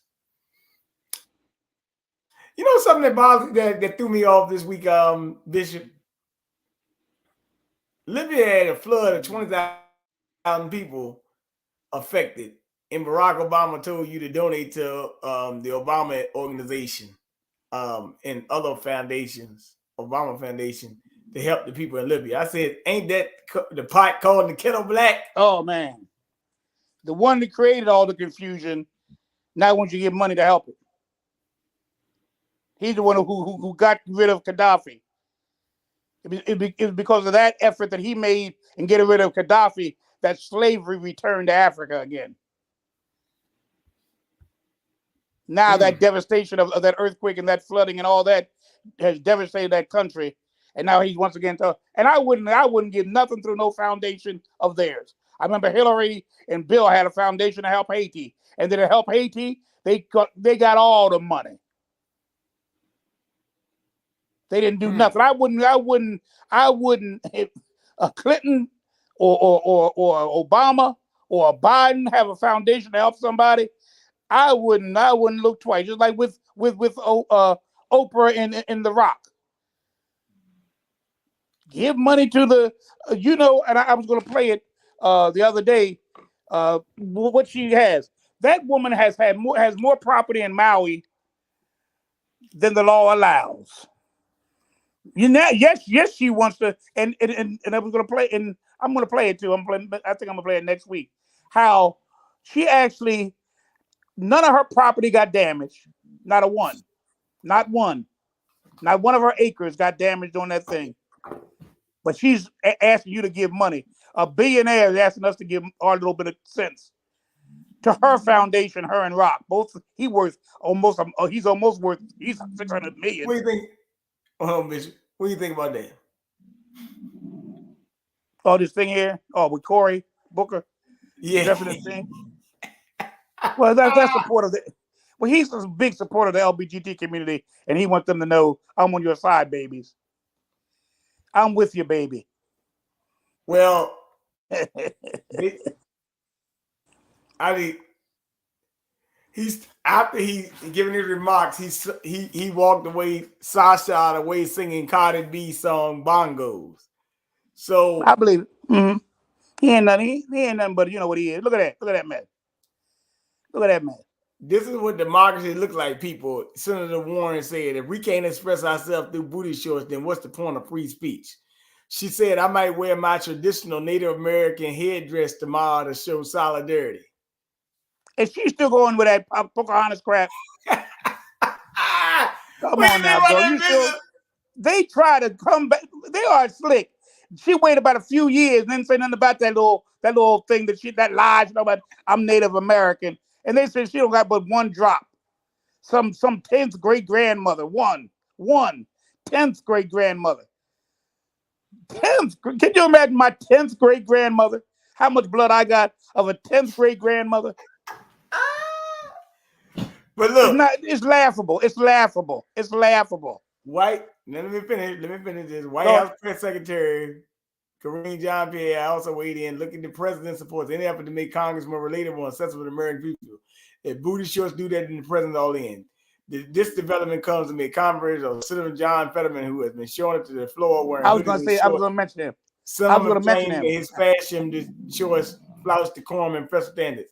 You know something that threw me off this week, Bishop? Libya had a flood of 20,000 people affected, and Barack Obama told you to donate to the Obama organization and other foundations, Obama Foundation, to help the people in Libya. I said, ain't that the pot calling the kettle black? Oh, man. The one that created all the confusion now wants you to give money to help it. He's the one who got rid of Gaddafi. It was because of that effort that he made in getting rid of Gaddafi that slavery returned to Africa again. Now that devastation of that earthquake and that flooding and all that has devastated that country, and now he's once again and I wouldn't give nothing through no foundation of theirs. I remember Hillary and Bill had a foundation to help Haiti, and then to help Haiti, they got all the money. They didn't do nothing. I wouldn't if a Clinton or Obama or a Biden have a foundation to help somebody. I wouldn't look twice. Just like with Oprah in The Rock. Give money to the and I was going to play it the other day. What she has. That woman has more property in Maui than the law allows. Yes, she wants to, and I was going to play, and I'm going to play it too. I think I'm going to play it next week. How she actually, none of her property got damaged. Not one of her acres got damaged on that thing. But she's asking you to give money. A billionaire is asking us to give our little bit of sense to her foundation. Her and Rock, both he's almost worth. He's 600 million. What do you think? Oh, Bishop, what do you think about that? Oh, this thing here. Oh, with Cory Booker. Yeah. Definitely thing. Well, that's support of the. Well, he's a big supporter of the LGBT community, and he wants them to know I'm on your side, babies. I'm with you, baby. Well, he's after he giving his remarks. He walked away. Sasha away singing Cardi B song Bongos. So I believe it. Mm-hmm. He ain't nothing but you know what he is. Look at that man. Look at that man. This is what democracy looks like, people. Senator Warren said, if we can't express ourselves through booty shorts, then what's the point of free speech? She said, I might wear my traditional Native American headdress tomorrow to show solidarity. And she's still going with that Pocahontas crap. Come on now, bro. They try to come back. They are slick. She waited about a few years and then say nothing about that little thing that lies about I'm Native American. And they said she don't got but one drop. Some 10th great grandmother. One 10th great grandmother. 10th. Can you imagine my 10th great grandmother? How much blood I got of a 10th great grandmother? But look, it's laughable. It's laughable. It's laughable. Let me finish this. White House Press Secretary Karine Jean-Pierre also weighed in, looking the president supports any effort to make Congress more relatable and accessible to American people. If booty shorts do that, then the president all in. This development comes amid conversations of Senator John Fetterman, who has been showing up to the floor wearing I was going to mention him. Some have claimed that his fashion choice flouts decorum and press standards.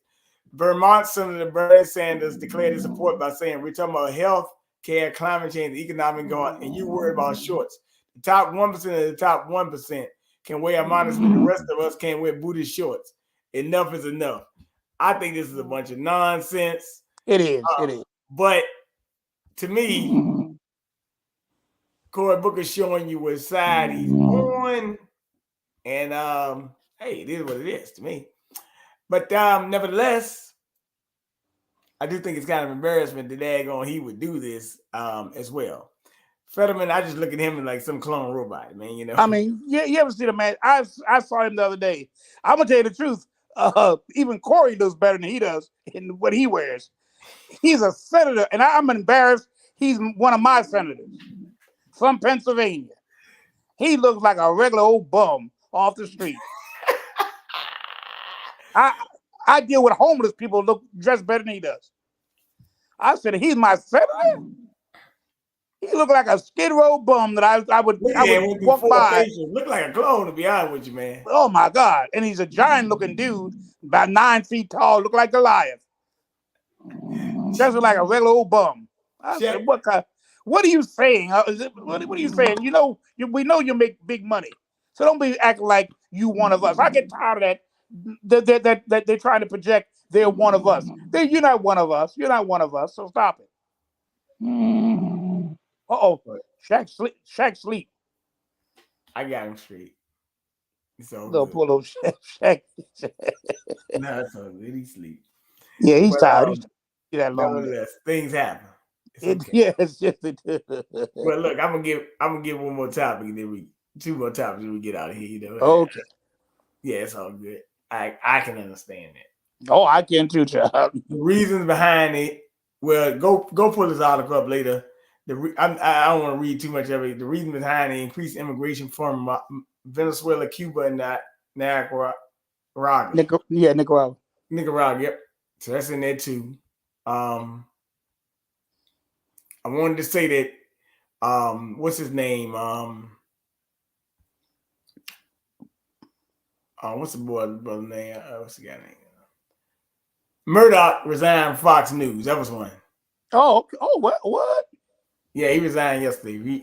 Vermont Senator Bernie Sanders declared his support by saying, we're talking about health care, climate change, economic growth, and you worry about shorts. The top 1% of the top 1% can wear a modestly. The rest of us can't wear booty shorts. Enough is enough. I think this is a bunch of nonsense. It is. It is. But to me, Cory Booker's showing you what side he's on. And hey, it is what it is to me. But nevertheless, I do think it's kind of embarrassment that he would do this as well. Fetterman, I just look at him like some clone robot, man. You know. I mean, you ever see the man? I saw him the other day. I'm gonna tell you the truth. Even Cory does better than he does in what he wears. He's a senator, and I'm embarrassed. He's one of my senators from Pennsylvania. He looks like a regular old bum off the street. I deal with homeless people look dressed better than he does. I said he's my senator. He looked like a skid row bum that I would walk by. Look like a clone, to be honest with you, man. Oh my God! And he's a giant looking dude, about 9 feet tall, look like Goliath. Just look like a regular old bum. I said, what are you saying? What are you saying? You know, we know you make big money, so don't be acting like you one of us. I get tired of that. That they're trying to project they're one of us. You're not one of us. You're not one of us. So stop it. Uh-oh. Chak sleep. I got him straight. It's all Go good. pull those Shaq. No, it's all good. He sleep. Yeah, he's But tired. He's that long. nonetheless, things happen. It's It, okay. yes, yes, it does. Well, look, I'm gonna give one more topic, and then two more topics, and we get out of here. You know. Okay. Yeah, it's all good. I can understand that. Oh, I can too, child. The reasons behind it. Well, go pull this article up later. I don't want to read too much of it. The reason behind the increased immigration from Venezuela, Cuba, and Nicaragua. Nicaragua. Nicaragua. Yep. So that's in there too. I wanted to say that. What's his name? What's the brother name? What's the guy name? Murdoch resigned from Fox News. That was one. Oh, okay. Oh, what? Yeah, he resigned yesterday. He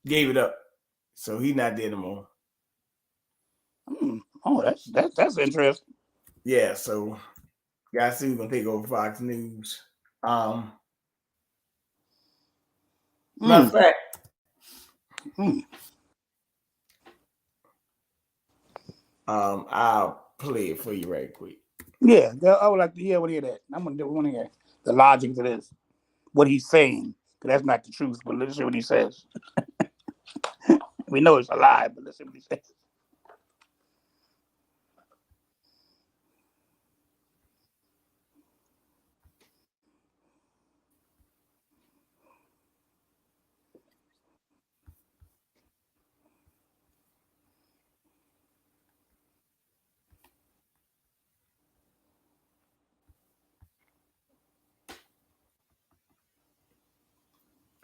gave it up, so he's not there no more. Oh, that's interesting. Yeah, so guys, see who's gonna take over Fox News. Matter of fact, I'll play it for you right quick. Yeah, I would like to hear that. I'm gonna want to hear the logic to this, what he's saying, because that's not the truth. But let's see what he says. We know it's a lie, but let's see what he says.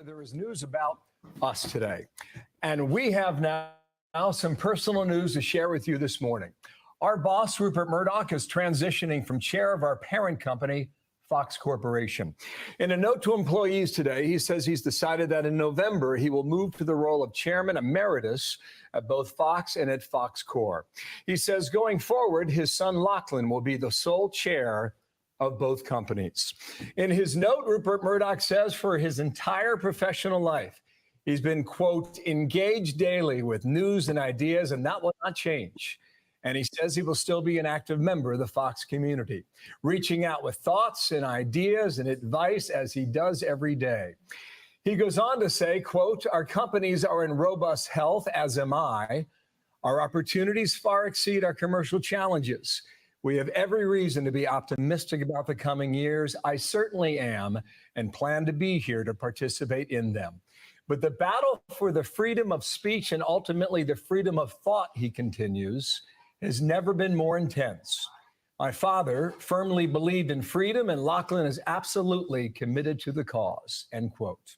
There is news about us today, and we have now some personal news to share with you this morning. Our boss, Rupert Murdoch, is transitioning from chair of our parent company, Fox Corporation. In a note to employees today, he says he's decided that in November, he will move to the role of chairman emeritus at both Fox and at Fox Corp. He says going forward, his son Lachlan will be the sole chair of both companies. In his note, Rupert Murdoch says for his entire professional life, he's been, quote, engaged daily with news and ideas, and that will not change. And he says he will still be an active member of the Fox community, reaching out with thoughts and ideas and advice as he does every day. He goes on to say, quote, our companies are in robust health, as am I. Our opportunities far exceed our commercial challenges. We have every reason to be optimistic about the coming years. I certainly am, and plan to be here to participate in them. But the battle for the freedom of speech and ultimately the freedom of thought, he continues, has never been more intense. My father firmly believed in freedom, and Lachlan is absolutely committed to the cause, end quote.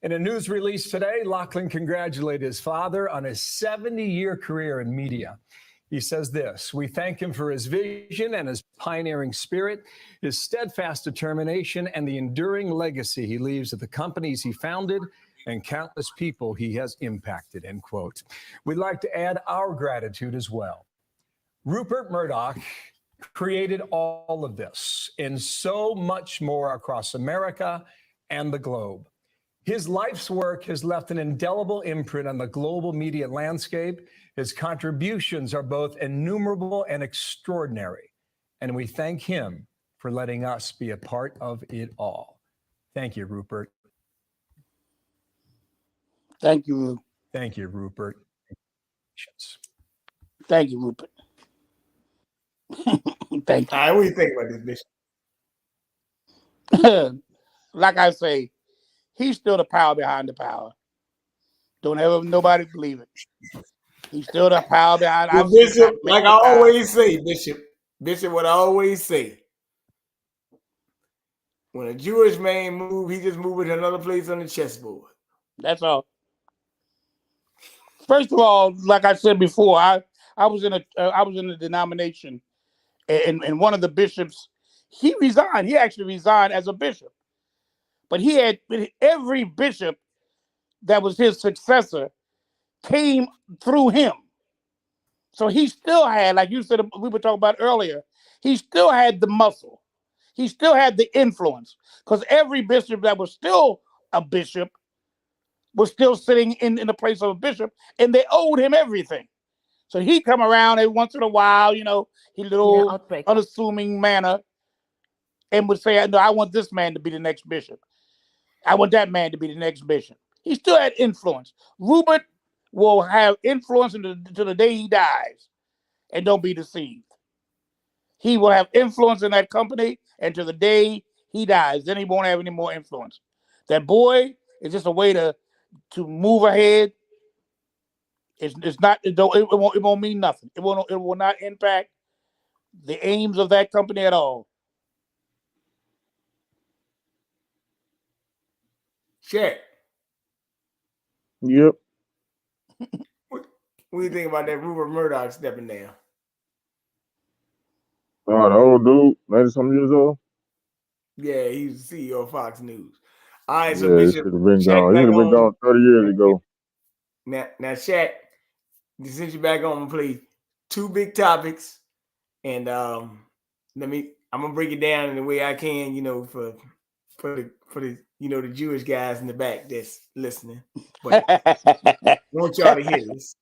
In a news release today, Lachlan congratulated his father on his 70-year career in media. He says this, we thank him for his vision and his pioneering spirit, his steadfast determination, and the enduring legacy he leaves at the companies he founded and countless people he has impacted, end quote. We'd like to add our gratitude as well. Rupert Murdoch created all of this and so much more across America and the globe. His life's work has left an indelible imprint on the global media landscape. His contributions are both innumerable and extraordinary, and we thank him for letting us be a part of it all. Thank you, Rupert. Thank you. Thank you, Rupert. Thank you, Rupert. Thank you. All right, what do you think about this, Bishop? Like I say, he's still the power behind the power. Don't ever nobody believe it. He's still the power behind. Well, Bishop, like I always say, Bishop, what I always say, when a Jewish man moves, he just moves to another place on the chessboard. That's all. First of all, like I said before, I was in a denomination, and one of the bishops, he resigned. He actually resigned as a bishop, but he had every bishop that was his successor came through him. So he still had, like you said, we were talking about earlier, he still had the muscle. He still had the influence, because every bishop that was still a bishop was still sitting in the place of a bishop, and they owed him everything. So he'd come around every once in a while, he little unassuming manner, and would say, "No, I want this man to be the next bishop. I want that man to be the next bishop." He still had influence. Rupert will have influence until the day he dies, and don't be deceived. He will have influence in that company until the day he dies. Then he won't have any more influence. That boy is just a way to move ahead. It's not. It won't mean nothing. It will not impact the aims of that company at all. Chak. Yep. What do you think about that Rupert Murdoch stepping down? Oh, the old dude, 90-some years old. Yeah, he's the CEO of Fox News. All right, so Yeah, he Bishop, should have been Chak gone. He back should have been on. gone 30 years ago. Now, Chak, since you're back on, play two big topics, and I'm gonna break it down in the way I can, for the the Jewish guys in the back that's listening. But want y'all to hear this.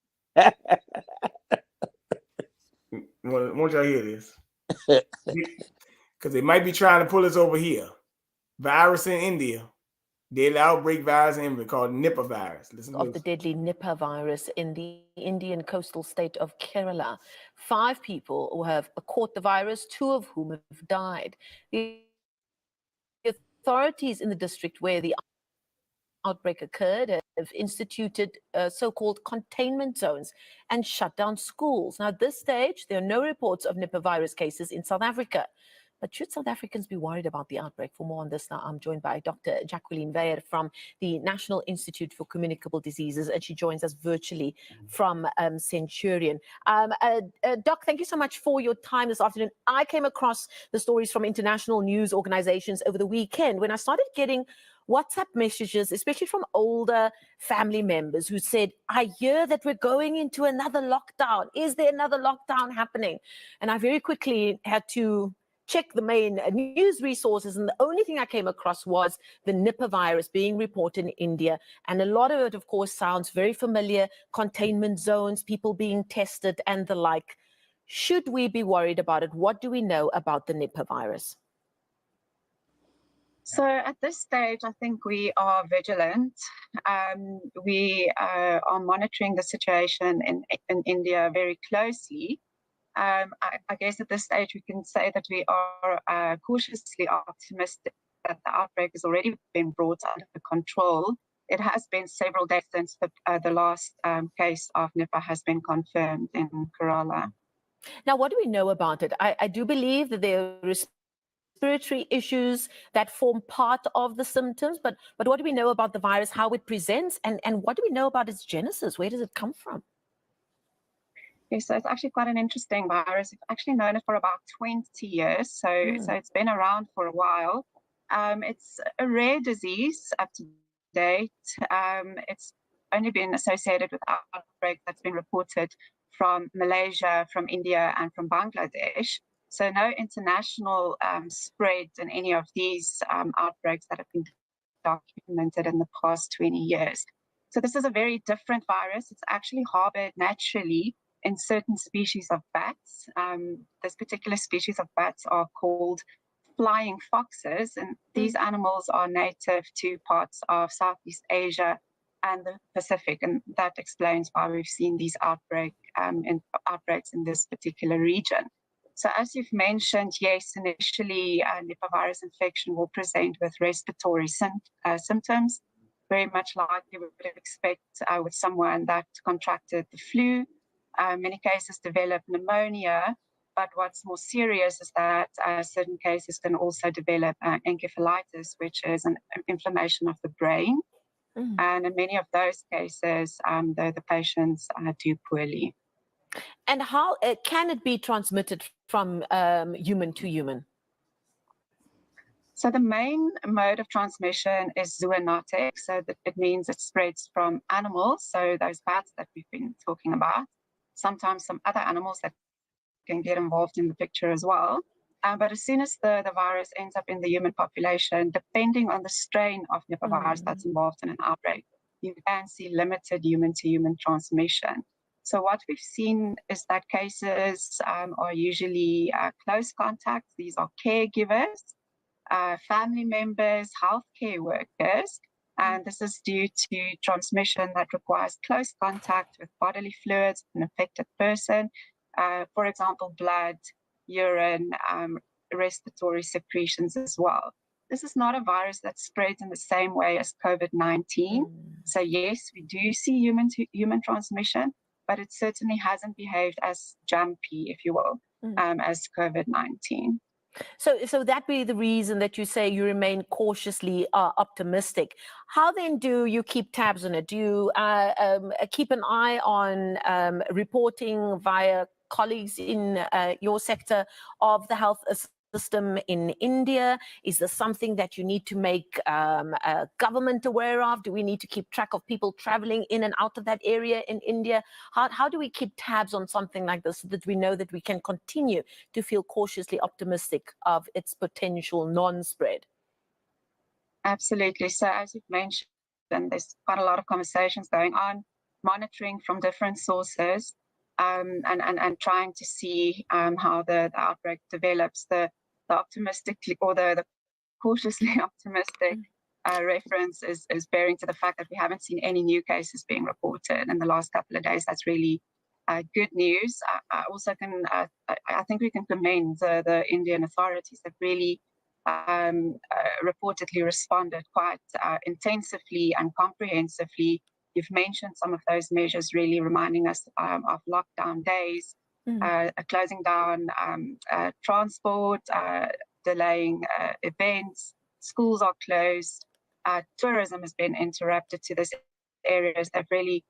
Want y'all to hear this? Because they might be trying to pull us over here. Virus in India. Deadly outbreak virus in India called Nipah virus. Listen of the deadly Nipah virus in the Indian coastal state of Kerala. 5 people who have caught the virus, 2 of whom have died. The authorities in the district where the outbreak occurred have instituted so-called containment zones and shut down schools. Now, at this stage, there are no reports of Nipah virus cases in South Africa. But should South Africans be worried about the outbreak? For more on this now, I'm joined by Dr. Jacqueline Weyer from the National Institute for Communicable Diseases, and she joins us virtually from Centurion. Doc, thank you so much for your time this afternoon. I came across the stories from international news organizations over the weekend when I started getting WhatsApp messages, especially from older family members who said, I hear that we're going into another lockdown. Is there another lockdown happening? And I very quickly had to check the main news resources, and the only thing I came across was the Nipah virus being reported in India. And a lot of it, of course, sounds very familiar: containment zones, people being tested, and the like. Should we be worried about it? What do we know about the Nipah virus? So at this stage, I think we are vigilant. We are monitoring the situation in India very closely. I guess at this stage, we can say that we are cautiously optimistic that the outbreak has already been brought under control. It has been several days since the last case of Nipah has been confirmed in Kerala. Now, what do we know about it? I do believe that there are respiratory issues that form part of the symptoms, but what do we know about the virus, how it presents, and what do we know about its genesis? Where does it come from? Okay, so it's actually quite an interesting virus. We've actually known it for about 20 years, so it's been around for a while. It's a rare disease up to date. It's only been associated with outbreaks that's been reported from Malaysia, from India, and from Bangladesh. So no international spread in any of these outbreaks that have been documented in the past 20 years. So this is a very different virus. It's actually harbored naturally in certain species of bats. This particular species of bats are called flying foxes, and these animals are native to parts of Southeast Asia and the Pacific, and that explains why we've seen these outbreaks in this particular region. So as you've mentioned, yes, initially Nipah virus infection will present with respiratory symptoms, very much like you would expect with someone that contracted the flu. Many cases develop pneumonia, but what's more serious is that certain cases can also develop encephalitis, which is an inflammation of the brain. And in many of those cases, the patients do poorly. And how can it be transmitted from human to human? So the main mode of transmission is zoonotic, so that it means it spreads from animals, so those bats that we've been talking about, sometimes some other animals that can get involved in the picture as well. But as soon as the virus ends up in the human population, depending on the strain of Nipah virus that's involved in an outbreak, you can see limited human-to-human transmission. So what we've seen is that cases are usually close contacts. These are caregivers, family members, healthcare workers, and this is due to transmission that requires close contact with bodily fluids of an affected person, for example, blood, urine, respiratory secretions as well. This is not a virus that spreads in the same way as COVID-19. So yes, we do see human-to-human transmission, but it certainly hasn't behaved as jumpy, if you will, as COVID-19. So that be the reason that you say you remain cautiously optimistic. How then do you keep tabs on it? Do you keep an eye on reporting via colleagues in your sector of the health system in India? Is this something that you need to make government aware of? Do we need to keep track of people traveling in and out of that area in India? How do we keep tabs on something like this so that we know that we can continue to feel cautiously optimistic of its potential non-spread? Absolutely. So as you've mentioned, there's quite a lot of conversations going on, monitoring from different sources, and trying to see how the outbreak develops. The optimistically or the cautiously optimistic reference is bearing to the fact that we haven't seen any new cases being reported in the last couple of days. That's really good news. I also can, I think we can commend the Indian authorities that really reportedly responded quite intensively and comprehensively. You've mentioned some of those measures, really reminding us of lockdown days, closing down transport, delaying events, schools are closed, tourism has been interrupted to these areas. They've really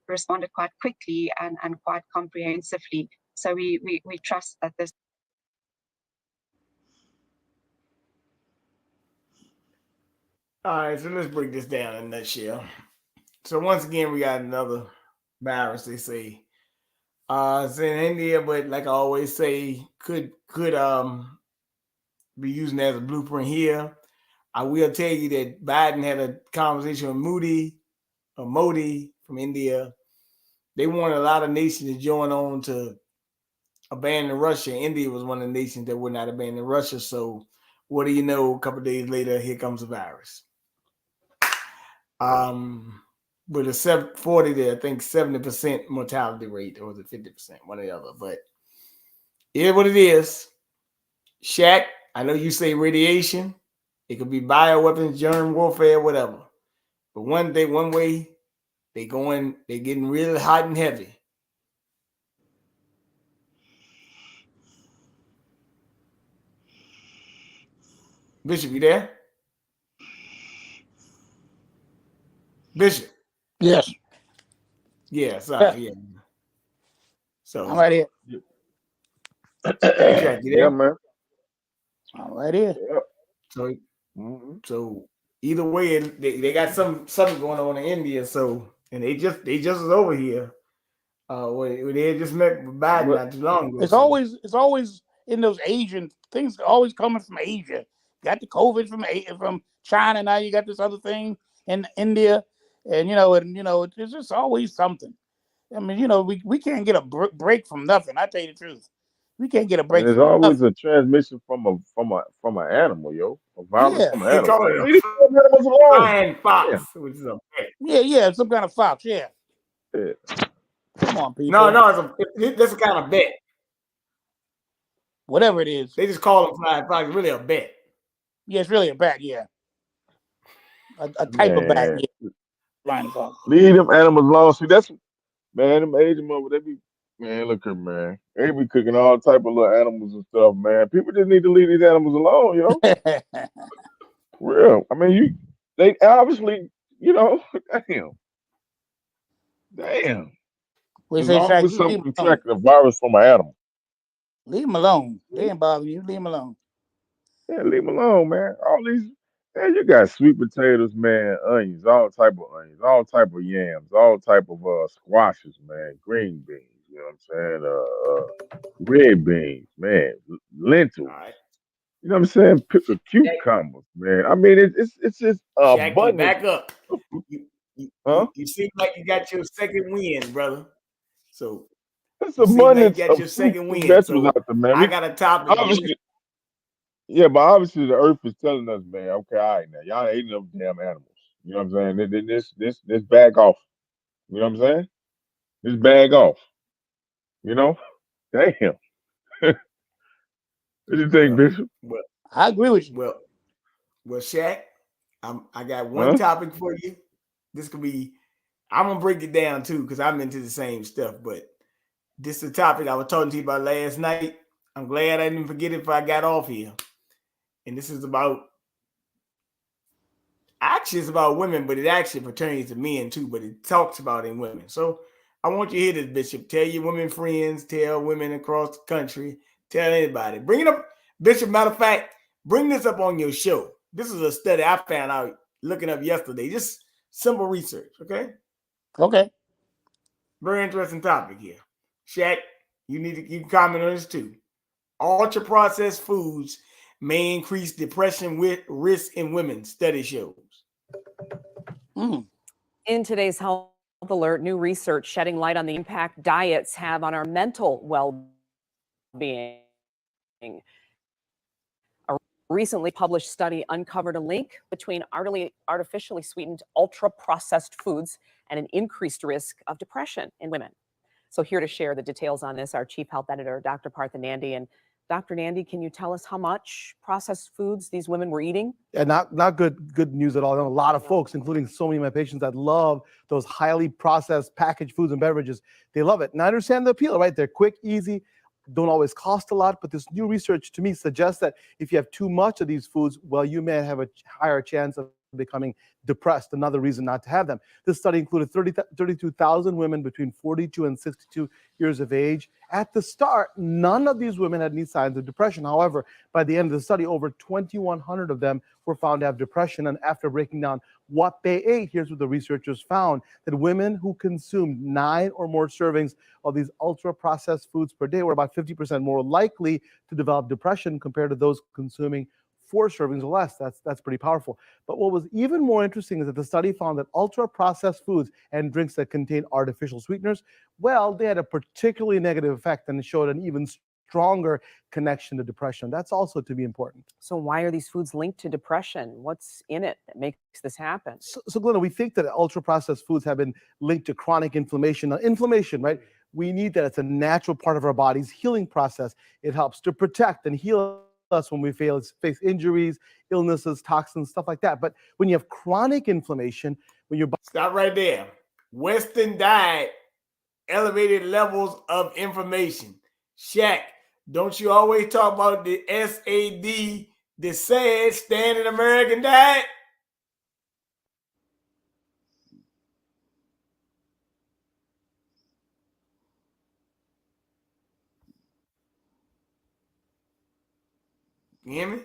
responded quite quickly and quite comprehensively. So we trust that this. All right, so let's break this down in a nutshell. So once again, we got another virus. They say it's in India, but like I always say, could be using as a blueprint here. I will tell you that Biden had a conversation with Modi from India. They wanted a lot of nations to join on to abandon Russia. India was one of the nations that would not abandon Russia. So what do you know? A couple of days later, here comes the virus. With a 40 to, I think, 70% mortality rate, or was it 50%, one or the other. But it is what it is. Chak, I know you say radiation. It could be bioweapons, germ warfare, whatever. But one way, they're getting really hot and heavy. Bishop, you there? Bishop. Yes. Yeah, sorry, yeah. So I'm right here. Chak, you there? Yeah, man. I'm right here. Yeah. So either way, they got something going on in India. So and they just was over here. They just met with Biden not too long ago. It's always in those Asian things. Always coming from Asia. Got the COVID from China. Now you got this other thing in India, and it's just always something. I mean, we can't get a break from nothing. I tell you the truth, we can't get a break And there's from always nothing. a transmission from an animal, yo. A virus Yeah, from an They animal. call Man, it leave these animals alone. flying fox, which is a pet. Yeah, some kind of fox. Yeah. Yeah. Come on, people. No, it's a kind of bet. Whatever it is. They just call it flying fox. It's really a bet. Yeah, it's really a bat. Yeah, a type of bat. Man. Yeah. Flying fox. Leave them animals alone. See, that's man, them Asian mother, they be man, look here, man. They be cooking all type of little animals and stuff, man. People just need to leave these animals alone, yo. Real. I mean, they obviously, damn. Damn. We There's say, Chak, always you leave something them alone. tracking a virus from an animal. Leave them alone. They ain't bothering you. Leave them alone. Yeah, leave them alone, man. All these, man, you got sweet potatoes, man, onions, all type of yams, all type of squashes, man, green beans. You know what I'm saying? Red beans, man, lentils. All right. You know what I'm saying? Cucumbers, man. I mean, it's just Chak, you abundance. back up. Huh? You seem like you got your second win, brother. So There's you seem like you abundance got of your fruits second and win. vegetables So out there, man. I got a topic. Obviously, yeah, but obviously the earth is telling us, man. Okay, all right, now y'all ain't enough damn animals. You know what I'm saying? This bag off. You know what I'm saying? This bag off. You know? Damn. What do you think, Bishop? Well, I agree with you. Well, Shaq, I got one Huh? topic for you. This could be. I'm gonna break it down too because I'm into the same stuff. But this is a topic I was talking to you about last night. I'm glad I didn't forget it if I got off here. And this is about. Actually, it's about women, but it actually pertains to men too. But it talks about in women. So I want you to hear this, Bishop. Tell your women friends. Tell women across the country. Tell anybody. Bring it up, Bishop. Matter of fact, bring this up on your show. This is a study I found out looking up yesterday. Just simple research, okay? Okay. Very interesting topic here. Shaq, you can comment on this too. Ultra processed foods may increase depression with risk in women, study shows. In today's Health Alert, new research shedding light on the impact diets have on our mental well-being. A recently published study uncovered a link between artificially sweetened ultra-processed foods and an increased risk of depression in women. So here to share the details on this, our chief health editor, Dr. Partha Nandi. And Dr. Nandi, can you tell us how much processed foods these women were eating? Yeah, not good news at all. I know a lot of folks, including so many of my patients, that love those highly processed packaged foods and beverages. They love it. And I understand the appeal, right? They're quick, easy, don't always cost a lot. But this new research to me suggests that if you have too much of these foods, well, you may have a higher chance of becoming depressed. Another reason not to have them. This study included 32,000 women between 42 and 62 years of age. At the start, none of these women had any signs of depression. However, by the end of the study, over 2,100 of them were found to have depression. And after breaking down what they ate, here's what the researchers found: that women who consumed 9 or more servings of these ultra-processed foods per day were about 50% more likely to develop depression compared to those consuming 4 servings or less. That's pretty powerful. But what was even more interesting is that the study found that ultra-processed foods and drinks that contain artificial sweeteners, well, they had a particularly negative effect and showed an even stronger connection to depression. That's also to be important. So why are these foods linked to depression? What's in it that makes this happen? So Glenda, we think that ultra-processed foods have been linked to chronic inflammation. Now, inflammation, right? We need that. It's a natural part of our body's healing process. It helps to protect and heal us when we face injuries, illnesses, toxins, stuff like that. But when you have chronic inflammation, when your Stop right there. Western diet, elevated levels of inflammation. Shaq, don't you always talk about the SAD, the SAD, Standard American Diet? You hear me?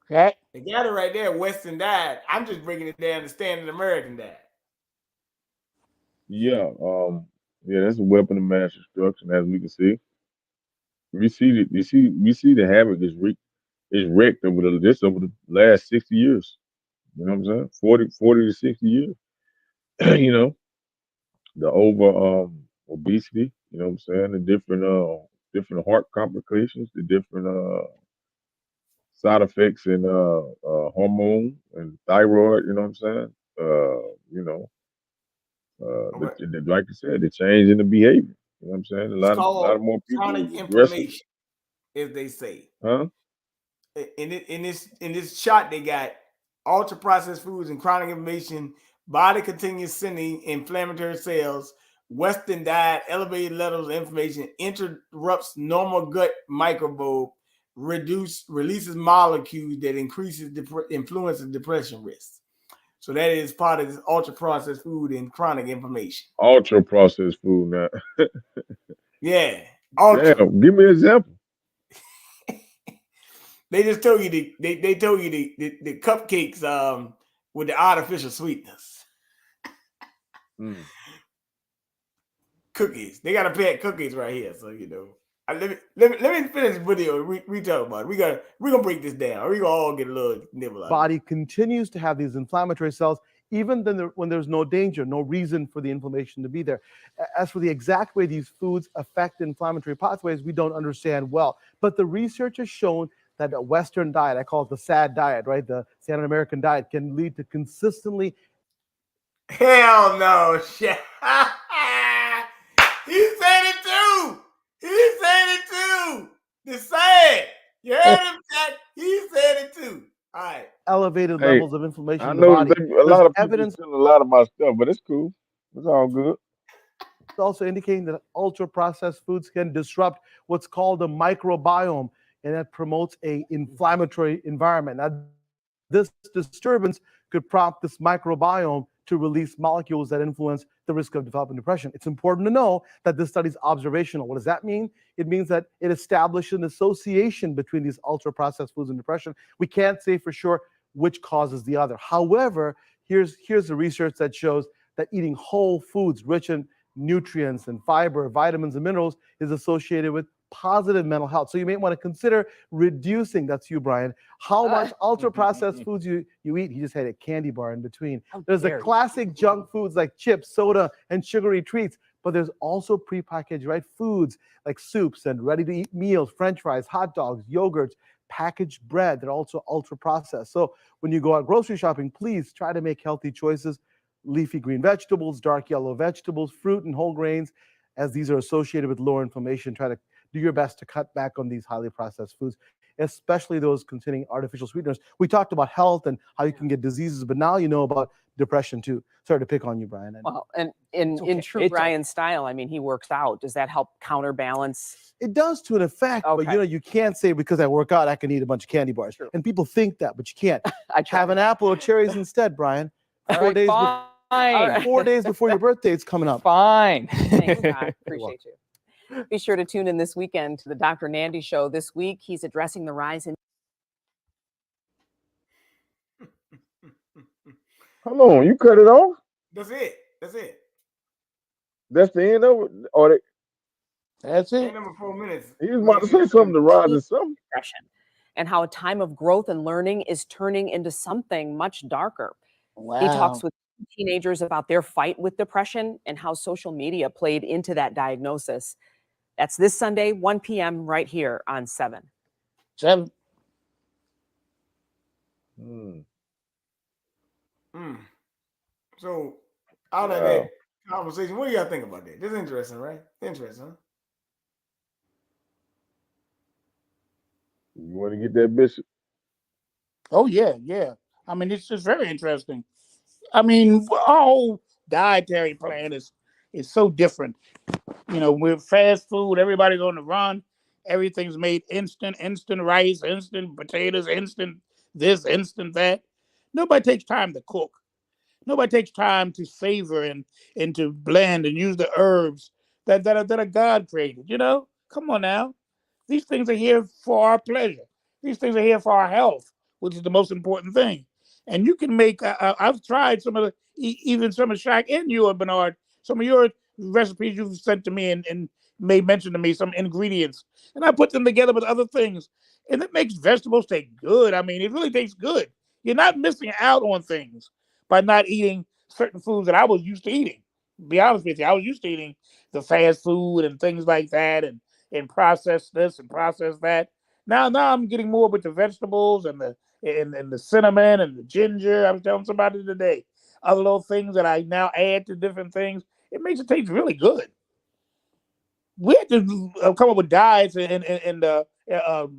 Okay. They got it right there, Western diet. I'm just breaking it down to Standard American diet. Yeah, that's a weapon of mass destruction, as we can see. We see the havoc is wrecked over the last 60 years. You know what I'm saying? 40 to 60 years. You know, the over obesity, you know what I'm saying? The different heart complications, the different side effects in hormone and thyroid, you know what I'm saying? You know, like you said, the change in the behavior. You know what I'm saying? A It's lot called of more people chronic is aggressive. inflammation, as they say. Huh? In this chart, they got ultra processed foods and chronic inflammation, body continues sending inflammatory cells, Western diet, elevated levels of inflammation, interrupts normal gut microbiome, releases molecules that increases influence of depression risk. So that is part of this ultra processed food and chronic inflammation. Ultra processed food now. Yeah, ultra. Damn, give me an example. They just told you they told you the cupcakes with the artificial sweetness. Cookies. They got a pair of cookies right here. So you know. Let me finish the video. We talk about it. We're gonna break this down. We're gonna all get a little nibble out. Body continues to have these inflammatory cells even then when there's no danger, no reason for the inflammation to be there. As for the exact way these foods affect inflammatory pathways, we don't understand well. But the research has shown that a Western diet, I call it the SAD diet, right? The standard American diet, can lead to consistently. Hell no, shit. He said it too. He said it too. The SAD. You heard him, Chak? He said it too. All right. Elevated Hey, levels of inflammation I in the know body. a There's lot of people evidence stealing a lot of my stuff, but it's cool. It's all good. also indicating that ultra-processed foods can disrupt what's called a microbiome, and that promotes a inflammatory environment. Now, this disturbance could prompt this microbiome to release molecules that influence the risk of developing depression. It's important to know that this study is observational. What does that mean? It means that it established an association between these ultra-processed foods and depression. We can't say for sure which causes the other. However, here's the research that shows that eating whole foods rich in nutrients and fiber, vitamins and minerals is associated with positive mental health. So you may want to consider reducing, that's you, Brian, how much ultra-processed foods you eat. He just had a candy bar in between. There's the classic junk foods like chips, soda, and sugary treats, but there's also prepackaged, right, foods like soups and ready-to-eat meals, French fries, hot dogs, yogurts, packaged bread. They're also ultra-processed. So when you go out grocery shopping, please try to make healthy choices. Leafy green vegetables, dark yellow vegetables, fruit and whole grains, as these are associated with lower inflammation. Try to do your best to cut back on these highly processed foods, especially those containing artificial sweeteners. We talked about health and how you can get diseases, but now you know about depression too. Sorry to pick on you, Brian. Well, and in true Brian style, I mean, he works out. Does that help counterbalance? It does to an effect, but you can't say because I work out, I can eat a bunch of candy bars. True. And people think that, but you can't. Have an apple or cherries instead, Brian. 4 days before. Fine. 4 days before your birthday, it's coming up. Fine. Thanks, Chak. Appreciate you. Be sure to tune in this weekend to the Dr. Nandy Show. This week, he's addressing the rise in. Hold on, you cut it off? That's it. That's it. That's the end of it? Or That's it. Ain't number 4 minutes. he was about to say something to rise or something. Depression, and how a time of growth and learning is turning into something much darker. Wow. He talks with teenagers about their fight with depression and how social media played into that diagnosis. That's this Sunday, 1 p.m. right here on 7. 7. So, out of that conversation, what do y'all think about that? This is interesting, right? Interesting, huh? You want to get that bishop? Oh, yeah, yeah. I mean, it's just very interesting. I mean, our whole dietary plan is so different. You know, with fast food, everybody's on the run. Everything's made instant rice, instant potatoes, instant this, instant that. Nobody takes time to cook. Nobody takes time to savor and to blend and use the herbs that are God created. You know, come on now. These things are here for our pleasure. These things are here for our health, which is the most important thing. And you can make. I've tried some of the even some of Chak and you, Bernard. Some of your recipes you've sent to me and made mention to me some ingredients, and I put them together with other things, and it makes vegetables taste good. I mean, it really tastes good. You're not missing out on things by not eating certain foods that I was used to eating. To be honest with you, I was used to eating the fast food and things like that, and process this and process that. Now I'm getting more with the vegetables and the cinnamon and the ginger. I was telling somebody today, other little things that I now add to different things. It makes it taste really good. We have to come up with diets and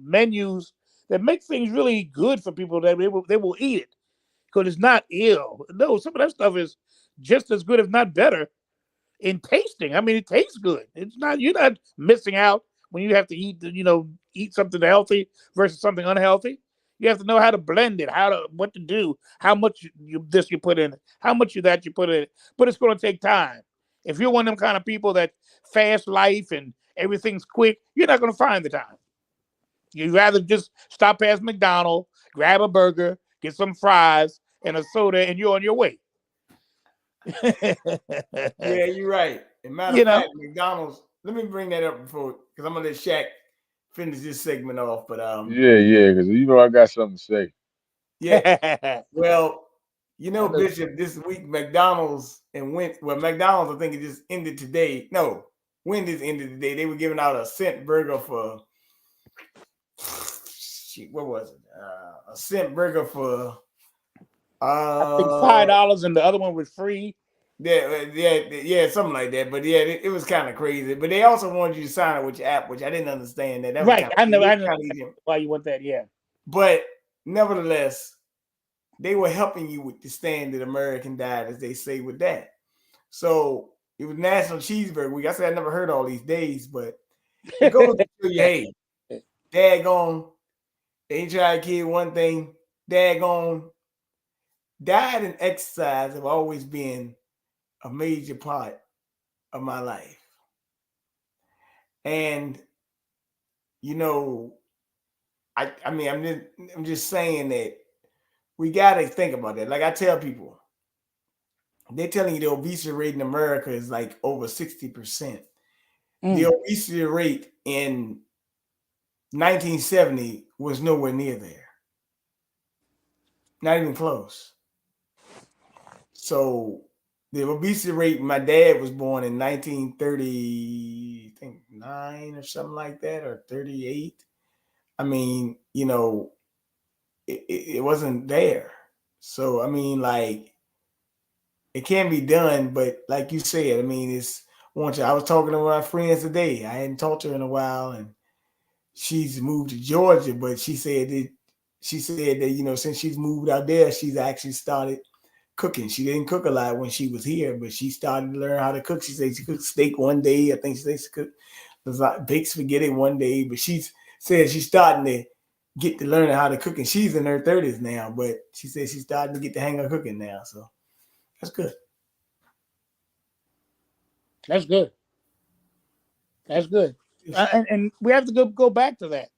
menus that make things really good for people that they will eat it because it's not ill. No, some of that stuff is just as good, if not better, in tasting. I mean, it tastes good. It's not, you're not missing out when you have to eat something healthy versus something unhealthy. You have to know how to blend it, what to do, how much you put in it, how much you put in it. But it's going to take time. If you're one of them kind of people that fast life and everything's quick, you're not going to find the time. You'd rather just stop past McDonald's, grab a burger, get some fries and a soda, and you're on your way. Yeah, you're right. And matter of fact, McDonald's. Let me bring that up before, because I'm gonna let Chak finish this segment off. But yeah, because I got something to say. Yeah. Well, You know, Bishop, this week McDonald's and McDonald's, I think it just ended today. No, Wendy's ended today. They were giving out a cent burger for what was it? A cent burger for I think $5 and the other one was free. Yeah, something like that. But yeah, it was kind of crazy. But they also wanted you to sign up with your app, which I didn't understand that. That was Right. I know why you want that, yeah. But nevertheless, they were helping you with the standard American diet, as they say with that. So it was National Cheeseburger Week. I said I never heard all these days, but it goes to show you, hey, daggone, they try to kid one thing, daggone, diet and exercise have always been a major part of my life. And you know, I mean, I'm just saying that we gotta think about that. Like I tell people, they're telling you the obesity rate in America is like over 60%. The obesity rate in 1970 was nowhere near there. Not even close. So the obesity rate, my dad was born in 1930, I think 9 or something like that, or 38. I mean, you know, it wasn't there. So I mean, like, it can be done, but like you said, I mean, I was talking to my friends today. I hadn't talked to her in a while, and she's moved to Georgia, but she said that, you know, since she's moved out there, she's actually started cooking. She didn't cook a lot when she was here, but she started to learn how to cook. She said she cooked steak one day. I think she cooked baked spaghetti one day, but she said she's starting to get to learning how to cook, and she's in her 30s now, but she said she's starting to get the hang of cooking now. So that's good. That's good. That's good. And we have to go back to that.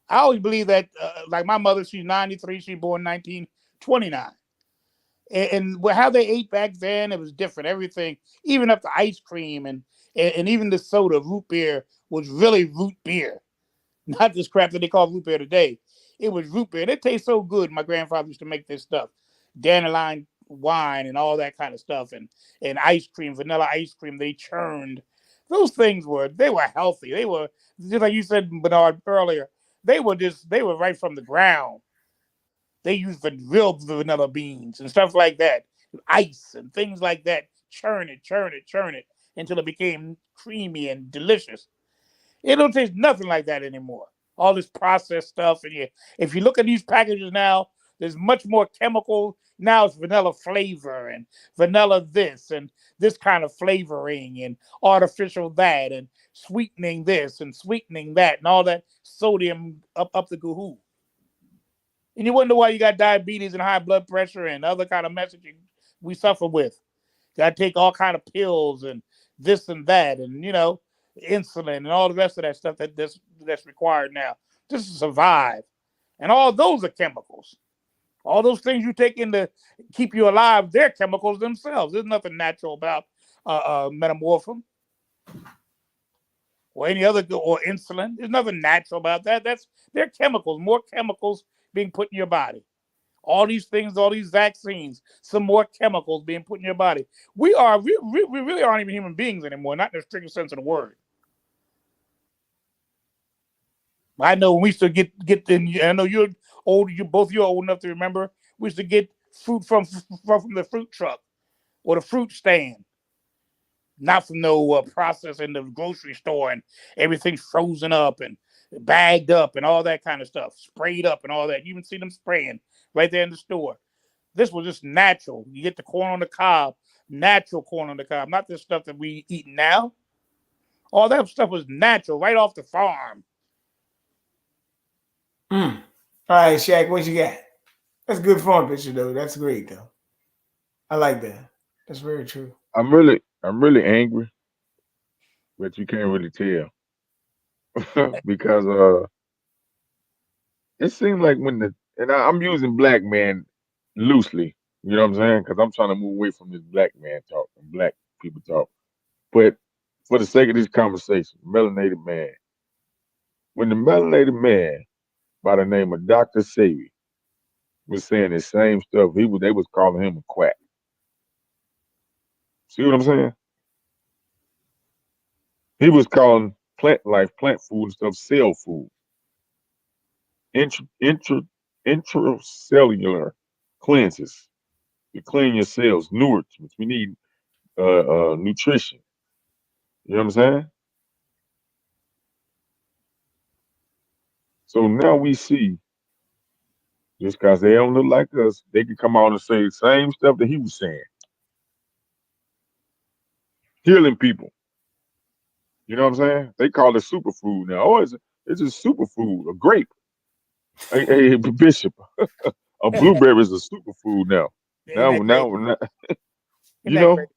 I always believe that, like my mother, she's 93, she born 1929. And how they ate back then, it was different. Everything, even up to ice cream and even the soda, root beer, was really root beer. Not this crap that they call root beer today. It was root beer. It tastes so good. My grandfather used to make this stuff. Dandelion wine and all that kind of stuff. And ice cream, vanilla ice cream, they churned. Those things were healthy. They were, just like you said, Bernard, earlier, they were right from the ground. They used real vanilla beans and stuff like that, ice and things like that. Churn it until it became creamy and delicious. It don't taste nothing like that anymore. All this processed stuff, and if you look at these packages now, there's much more chemical. Now it's vanilla flavor and vanilla this and this kind of flavoring and artificial that and sweetening this and sweetening that and all that sodium up the gahoo. And you wonder why you got diabetes and high blood pressure and other kind of messaging we suffer with. Got to take all kind of pills and this and that, and insulin and all the rest of that stuff that's required now just to survive. And all those are chemicals. All those things you take in to keep you alive, they're chemicals themselves. There's nothing natural about metamorphin or any other, or insulin. There's nothing natural about that. They're chemicals, more chemicals being put in your body. All these things, all these vaccines, some more chemicals being put in your body. We really aren't even human beings anymore, not in the strict sense of the word. I know when we used to get in, I know you're old, both you're old enough to remember, we used to get fruit from the fruit truck or the fruit stand. Not from no process in the grocery store and everything's frozen up and bagged up and all that kind of stuff, sprayed up and all that. You even see them spraying right there in the store. This was just natural. You get the corn on the cob, natural corn on the cob, not this stuff that we eat now. All that stuff was natural, right off the farm. All right, Shaq, what you got? That's a good farm picture, though. That's great, though. I like that. That's very true. I'm really angry, but you can't really tell because it seems like I'm using black man loosely, you know what I'm saying? Because I'm trying to move away from this black man talk and black people talk. But for the sake of this conversation, melanated man, when the melanated man by the name of Dr. Sebi was saying the same stuff. They was calling him a quack. See what I'm saying? He was calling plant food and stuff cell food. Intra, intra, intracellular cleanses to clean your cells, nourishment. We need nutrition. You know what I'm saying? So now we see, just because they don't look like us, they can come out and say the same stuff that he was saying, healing people. You know what I'm saying? They call it superfood now. Oh, it's a superfood, a grape. Hey, Bishop, a blueberry is a superfood now. Ain't that crazy? Now, Isn't you that crazy?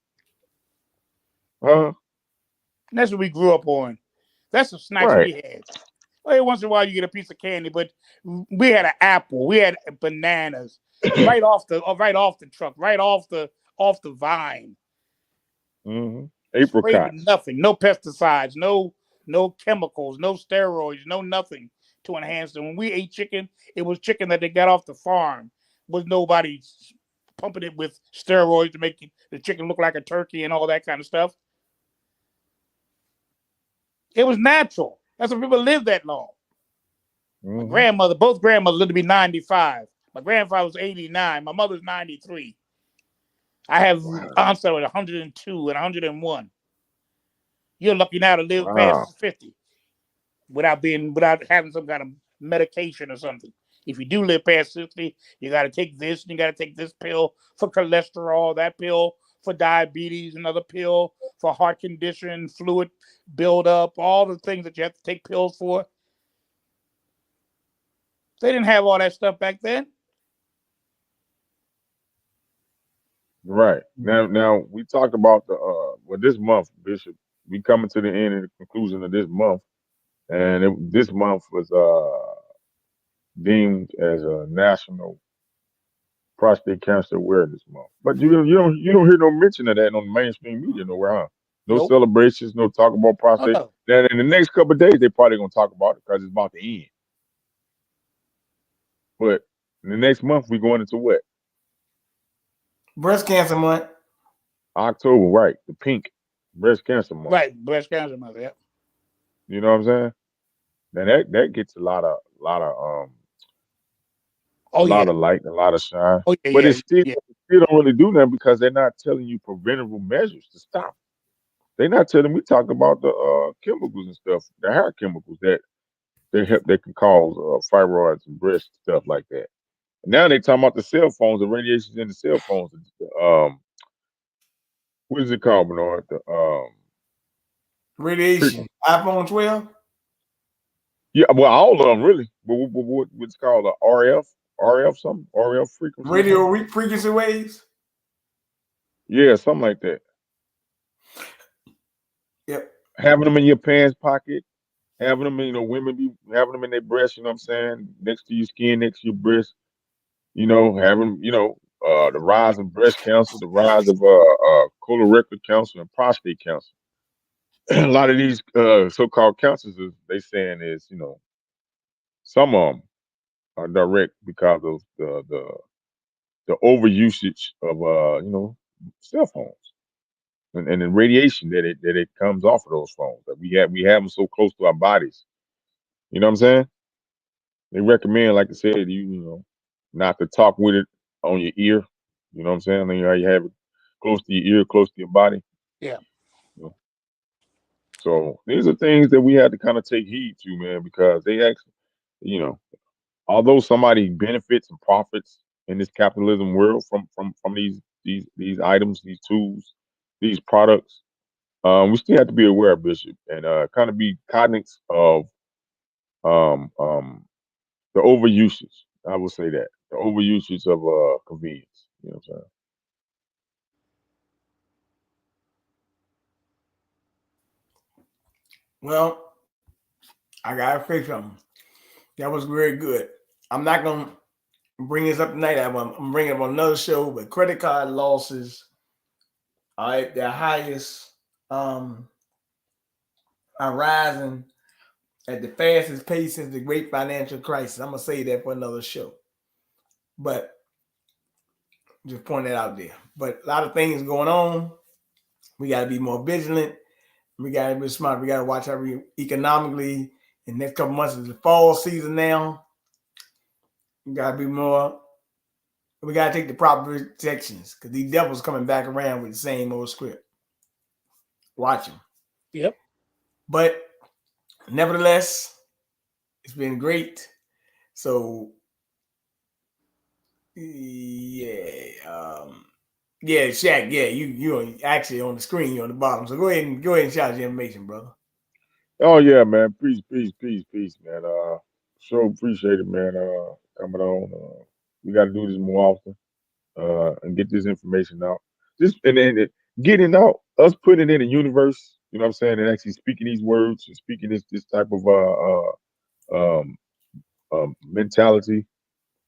know, And that's what we grew up on. That's the snacks right. we had. Every once in a while you get a piece of candy, but we had an apple, we had bananas, right off the truck, right off the vine. Mm-hmm. Sprayed with Apricots. nothing, no pesticides, no chemicals, no steroids, no nothing to enhance them. When we ate chicken, it was chicken that they got off the farm. Was nobody pumping it with steroids to make the chicken look like a turkey and all that kind of stuff. It was natural. That's why people live that long. My grandmother, both grandmothers lived to be 95. My grandfather was 89. My mother's 93. I have aunts that were 102 and 101. You're lucky now to live past 50 without having some kind of medication or something. If you do live past 60, you got to take this, and you got to take this pill for cholesterol, that pill for diabetes, another pill for heart condition, fluid buildup, all the things that you have to take pills for. They didn't have all that stuff back then. Right. Now we talked about this month, Bishop. We coming to the end and the conclusion of this month, and this month was deemed as a National Prostate Cancer Awareness Month. But you don't hear no mention of that on the mainstream media nowhere, huh? No Nope. celebrations, no talk about prostate. no. Now in the next couple of days, they probably gonna talk about it because it's about to end. But in the next month, we going into what? Breast Cancer Month. October, right? The pink breast cancer month. Right, breast cancer month. Yeah. You know what I'm saying? Now that gets a lot of Oh yeah. light, a lot of shine. Oh yeah, But yeah, it still yeah. don't really do that because they're not telling you preventable measures to stop. They're not telling. We talk about the chemicals and stuff, the hair chemicals that they can cause fibroids and breast stuff like that. And now they talking about the cell phones, the radiations in the cell phones. What is it called, Bernard? The Radiation. iPhone 12. Yeah, well, all of them really. But what's called a RF something, RF frequency. Radio frequency waves. Yeah, something like that. Yep. Having them in your pants pocket, having them, women be having them in their breast. You know what I'm saying? Next to your skin, next to your breast. Having the rise of breast cancer, the rise of colorectal cancer and prostate cancer. A lot of these so-called cancers, they saying is some of them are direct because of the over usage of cell phones and the radiation that it comes off of those phones. That we have them so close to our bodies. You know what I'm saying? They recommend, like I said, not to talk with it on your ear. You know what I'm saying? You have it close to your ear, close to your body. Yeah. You know? So these are things that we have to kind of take heed to, man, because they actually, although somebody benefits and profits in this capitalism world from these items, these tools, these products, we still have to be aware, Bishop, and kind of be cognizant of the overusage. I will say that the overusage of convenience. You know what I'm saying? Well, I gotta say something. That was very good. I'm not gonna bring this up tonight. I'm bringing it up on another show. But credit card losses, all right, their highest, are rising at the fastest pace since the great financial crisis. I'm gonna say that for another show. But just point that out there. But a lot of things going on. We got to be more vigilant. We got to be smart. We got to watch how we economically. In the next couple months is the fall season now. We got to be more. We got to take the proper protections because these devils coming back around with the same old script. Watch them. Yep. But nevertheless, it's been great. So yeah, yeah, Shaq. Yeah, you actually on the screen. You're on the bottom. So go ahead and shout your information, brother. Oh yeah, man. Peace, man. So appreciate it, man. Coming on. We got to do this more often. And get this information out. Just and then getting out, us putting it in the universe. You know what I'm saying? And actually speaking these words and speaking this type of um, mentality.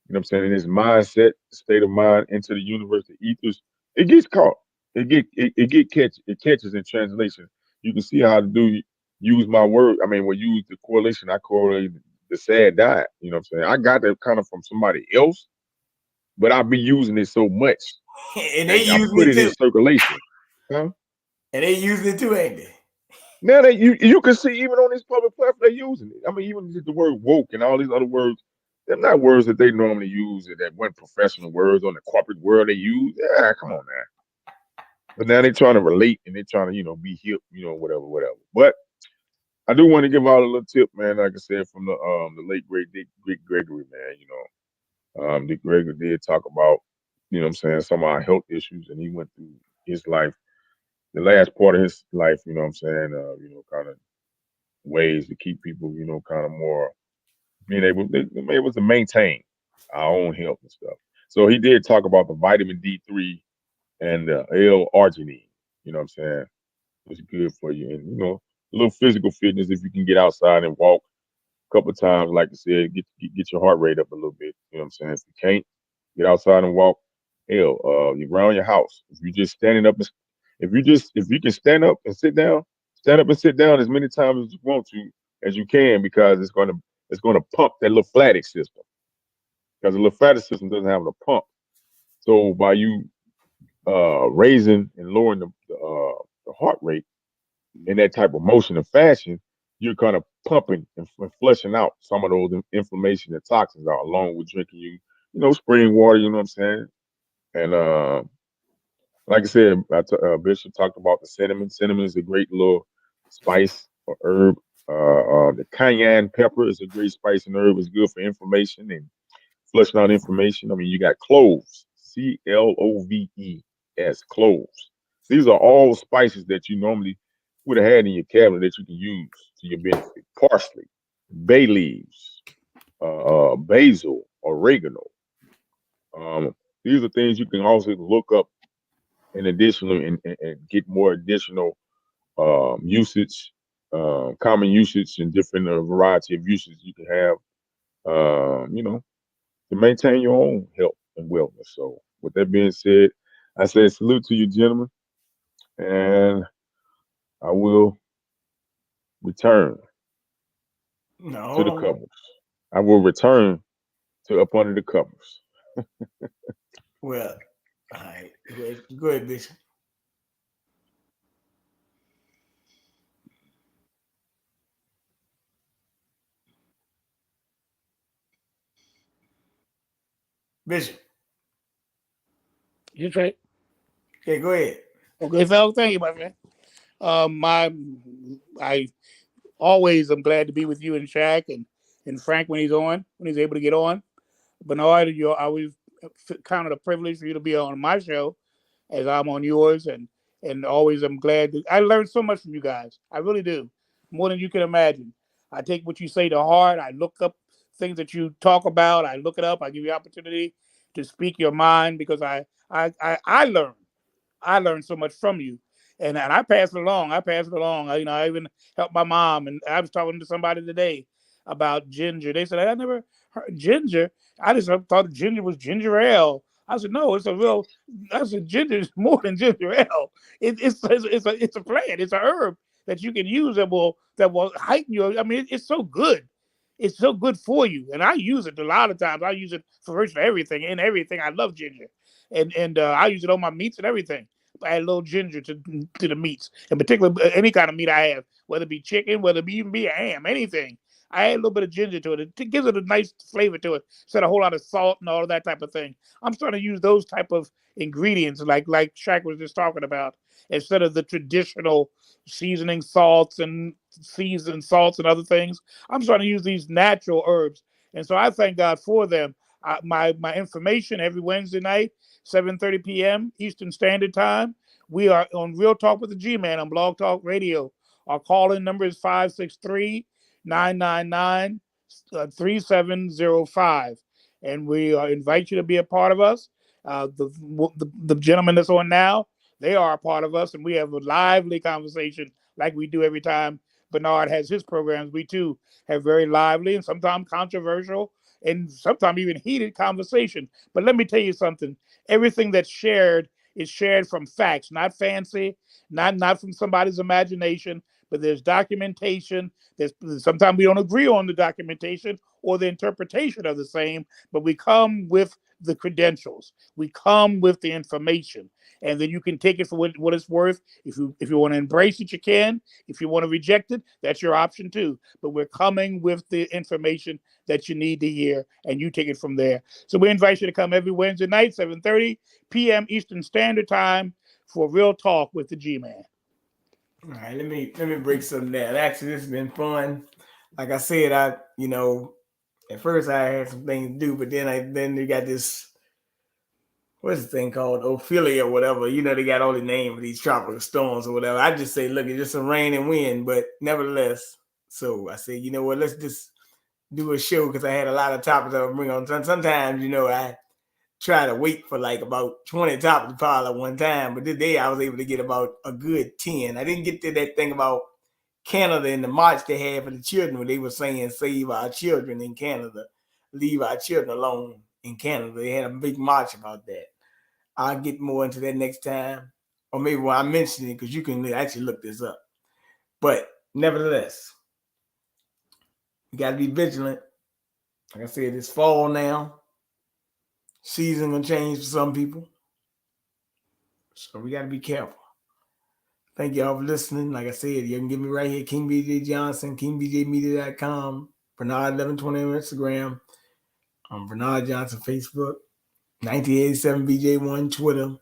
You know what I'm saying? And this mindset, state of mind into the universe, the ethers. It gets caught. It catches in translation. You can see how to use my word. I mean, when you use the correlation, I correlate the sad diet. You know what I'm saying? I got that kind of from somebody else, but I be using it so much. And they I using put it it in too. circulation. Huh? And they using it too, ain't they? Now you can see even on this public platform they're using it. I mean, even the word woke and all these other words, they're not words that they normally use that weren't professional words on the corporate world they use. Yeah, come on now. But now they're trying to relate and they're trying to, be hip, whatever. But I do want to give out a little tip, man, like I said, from the late great Dick Gregory, man. Dick Gregory did talk about, what I'm saying, some of our health issues and he went through his life, the last part of his life, you know what I'm saying, kind of ways to keep people, kind of more being able to maintain our own health and stuff. So he did talk about the vitamin D3 and the L-arginine. You know what I'm saying? It's good for you, and a little physical fitness if you can get outside and walk a couple of times. Like I said, get your heart rate up a little bit. You know what I'm saying? If you can't get outside and walk, hell, you around your house. If you just standing up, if you can stand up and sit down, stand up and sit down as many times as you want to, as you can, because it's gonna pump that lymphatic system. Because the lymphatic system doesn't have a pump. So by you raising and lowering the heart rate in that type of motion and fashion, you're kind of pumping and flushing out some of those inflammation and toxins out, along with drinking spring water. You know what I'm saying? And like I said, Bishop talked about the cinnamon. Cinnamon is a great little spice or herb. The cayenne pepper is a great spice and herb. It's good for inflammation and flushing out inflammation. I mean, you got cloves, Cloves, cloves. These are all spices that you normally would have had in your cabinet that you can use to your benefit. Parsley, bay leaves, basil, oregano. These are things you can also look up in addition and get more additional usage, common usage and different variety of uses you can have, to maintain your own health and wellness. So with that being said, I say salute to you, gentlemen, and I will return to the covers. I will return to up under the covers. Well, all right. Go ahead, Bishop. Bishop. You right. Okay, go ahead. Okay, fellow, thank you, my friend. I always am glad to be with you and Shaq and Frank when he's able to get on. Bernard, I always count it a privilege for you to be on my show as I'm on yours, and always I'm glad I learned so much from you guys. I really do, more than you can imagine. I take what you say to heart. I look up things that you talk about. I look it up. I give you opportunity to speak your mind because I learn. I learned so much from you. And I pass it along. I even helped my mom. And I was talking to somebody today about ginger. They said, I never heard ginger. I just thought ginger was ginger ale. I said, no, I said, ginger is more than ginger ale. It's a plant. It's a herb that you can use that will heighten your, I mean, it's so good. it's so good for you. And I use it a lot of times. I use it for virtually everything and everything. I love ginger. And I use it on my meats and everything. I add a little ginger to the meats, in particular any kind of meat I have, whether it be chicken, whether it be even be a ham, anything. I add a little bit of ginger to it. It gives it a nice flavor to it. Instead of a whole lot of salt and all of that type of thing. I'm starting to use those type of ingredients, like Chak was just talking about, instead of the traditional seasoning salts and seasoned salts and other things. I'm starting to use these natural herbs, and so I thank God for them. My information every Wednesday night, 7:30 p.m. Eastern Standard Time. We are on Real Talk with the G-Man on Blog Talk Radio. Our call-in number is 563-999-3705. And we invite you to be a part of us. The gentleman that's on now, they are a part of us, and we have a lively conversation like we do every time Bernard has his programs. We too have very lively and sometimes controversial and sometimes even heated conversation. But let me tell you something. Everything that's shared is shared from facts, not fancy, not from somebody's imagination, but there's documentation. There's sometimes we don't agree on the documentation or the interpretation of the same, but we come with the credentials. We come with the information, and then you can take it for what it's worth. If you want to embrace it, you can. If you want to reject it, that's your option too. But we're coming with the information that you need to hear, and you take it from there. So we invite you to come every Wednesday night, 7:30 p.m. Eastern Standard Time, for Real Talk with the G-Man. All right, let me break something down. Actually, this has been fun. Like I said, at first I had some things to do, but then they got this, what's the thing called, Ophelia or whatever. They got all the names of these tropical storms or whatever. I just say, look, it's just some rain and wind, but nevertheless. So I said, you know what, let's just do a show, because I had a lot of topics I would bring on. Sometimes, I try to wait for like about 20 topics to pile at one time, but today I was able to get about a good 10. I didn't get to that thing about Canada and the march they had for the children, where they were saying save our children in Canada, leave our children alone in Canada. They had a big march about that. I'll get more into that next time, or maybe when I mention it, because you can actually look this up. But nevertheless, you got to be vigilant. Like I said, it's fall now. Season gonna change for some people, so we got to be careful. Thank y'all for listening. Like I said, you can get me right here, King BJ Johnson, kingbjmedia.com, Bernard1120 on Instagram, Bernard Johnson Facebook, 1987 BJ1 Twitter.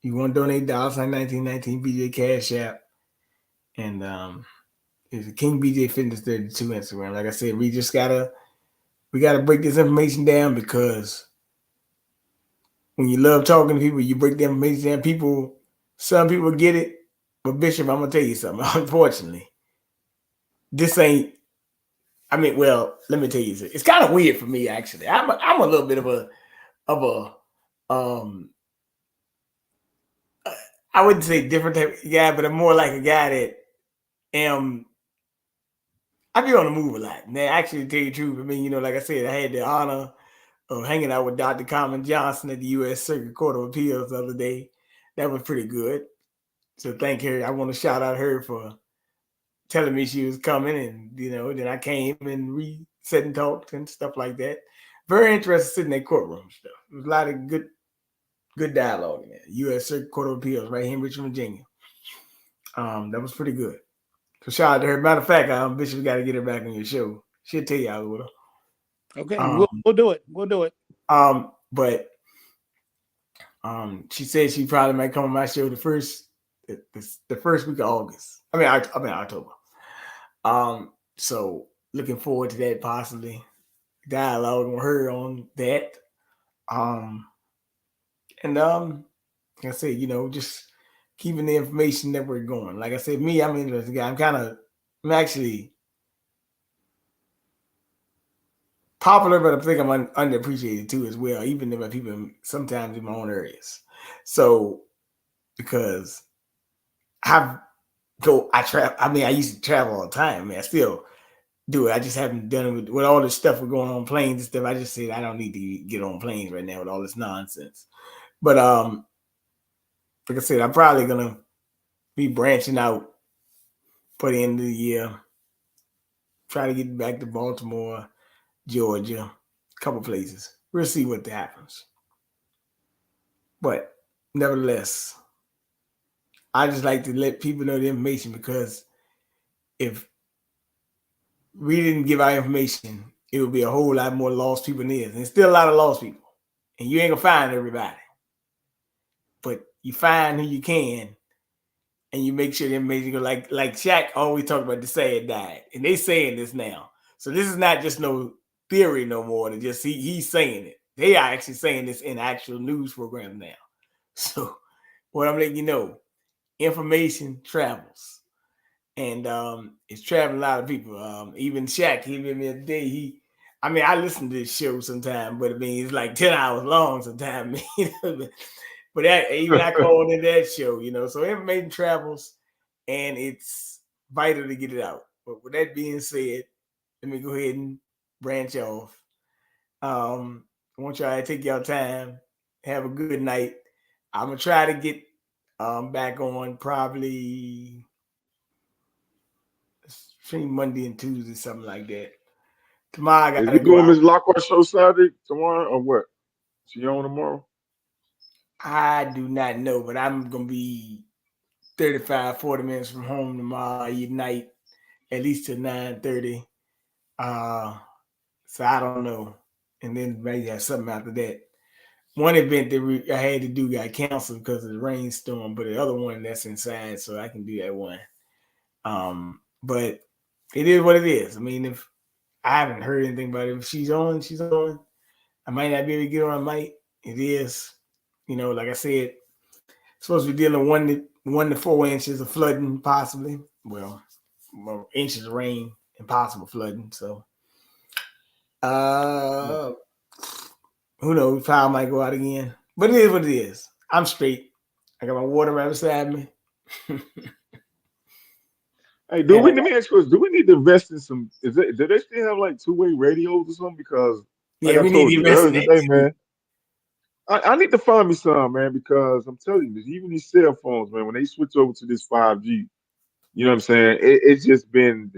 You want to donate $1919 BJ Cash App, and it's King BJ Fitness 32 Instagram. Like I said, we gotta break this information down, because when you love talking to people, you break the information down. Some people get it, but Bishop, I'm gonna tell you something. Unfortunately, this ain't. Let me tell you something. It's kind of weird for me, actually. I'm a little bit of a I wouldn't say different type of guy, but I'm more like a guy that I be on the move a lot. Now, actually, to tell you the truth, I mean, like I said, I had the honor of hanging out with Dr. Carmen Johnson at the U.S. Circuit Court of Appeals the other day. That was pretty good. So thank her. I want to shout out her for telling me she was coming, and then I came and we sat and talked and stuff like that. Very interested in that courtroom stuff. There was a lot of good dialogue in there. U.S. Circuit Court of Appeals right here in Richmond, Virginia. That was pretty good. So shout out to her. Matter of fact, Bishop, got to get her back on your show. She'll tell you all with her. Okay, we'll do it. We'll do it. But she said she probably might come on my show the first week of August. I mean October. So looking forward to that, possibly dialogue with her on that. And like I said, just keeping the information network going. Like I said, me, I'm an interesting guy. I'm actually popular, but I think I'm underappreciated too as well, even if people sometimes in my own areas. So because I travel. I mean, I used to travel all the time. I mean, I still do it. I just haven't done it with all this stuff with going on planes and stuff. I just said I don't need to get on planes right now with all this nonsense. But like I said, I'm probably gonna be branching out for the end of the year. try to get back to Baltimore, Georgia, a couple places. We'll see what happens. But nevertheless, I just like to let people know the information, because if we didn't give our information, it would be a whole lot more lost people than there is. And there's still a lot of lost people. And you ain't gonna find everybody. But you find who you can, and you make sure the information go like Chak always talked about, the sad died. And they saying this now. So this is not just no theory no more than just he's saying it. They are actually saying this in actual news programs now. So what I'm letting you know, information travels. And it's traveling a lot of people. Even Chak, he gave me a day. I listen to this show sometimes, but it's like 10 hours long sometimes. But even I called in that show, so information travels, and it's vital to get it out. But with that being said, let me go ahead and branch off. I want y'all to take your time, have a good night. I'm gonna try to get back on probably between Monday and Tuesday, something like that. Tomorrow I Is gotta we go doing out. Miss Lockhart show Saturday tomorrow or what? She on tomorrow? I do not know, but I'm gonna be 35, 40 minutes from home tomorrow night, at least till 9:30. So I don't know. And then maybe have something after that. One event that I had to do got canceled because of the rainstorm, but the other one that's inside, so I can do that one. But it is what it is. If I haven't heard anything about it, if she's on, she's on. I might not be able to get on. I might. It is, like I said, supposed to be dealing 1 to 4 inches of flooding, possibly. Well, inches of rain and possible flooding. So, who knows? Power might go out again. But it is what it is. I'm straight. I got my water right beside me. Hey, let me ask you this. Do we need to invest in some, do they still have like two-way radios or something? Because like Yeah, I we need told to you invest in earlier that today, too. man, I need to find me some, man, because I'm telling you, even these cell phones, man, when they switch over to this 5G, you know what I'm saying? It's just been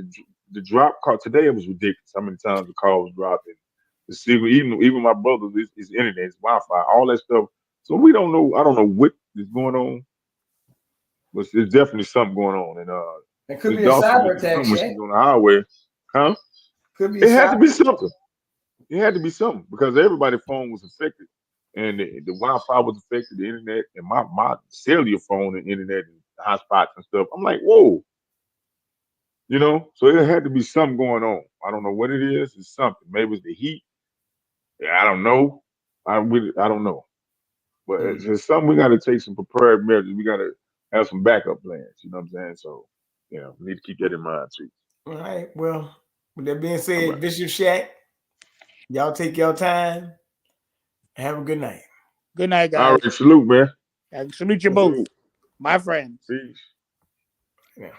the drop call. Today it was ridiculous how many times the call was dropping. The signal, even my brother's his internet, his Wi-Fi, all that stuff. So we don't know. I don't know what is going on, but there's definitely something going on. And It could be there's a also cyber been attack, some Shaq. issues on the highway, huh? Could be a It had to cyber. be something. It had to be something because everybody's phone was affected, and the Wi-Fi was affected, the internet, and my cellular phone and internet and hotspots and stuff. I'm like, whoa. So it had to be something going on. I don't know what it is. It's something. Maybe it's the heat. Yeah, I don't know. I don't know. But it's just something we got to take some prepared measures. We got to have some backup plans. You know what I'm saying? So, we need to keep that in mind too. All right. Well, with that being All said, right. Bishop Shaq, y'all take your time. Have a good night. Good night, All guys. right. Salute, man. I salute you both, Salute. my friends. Peace. Yeah.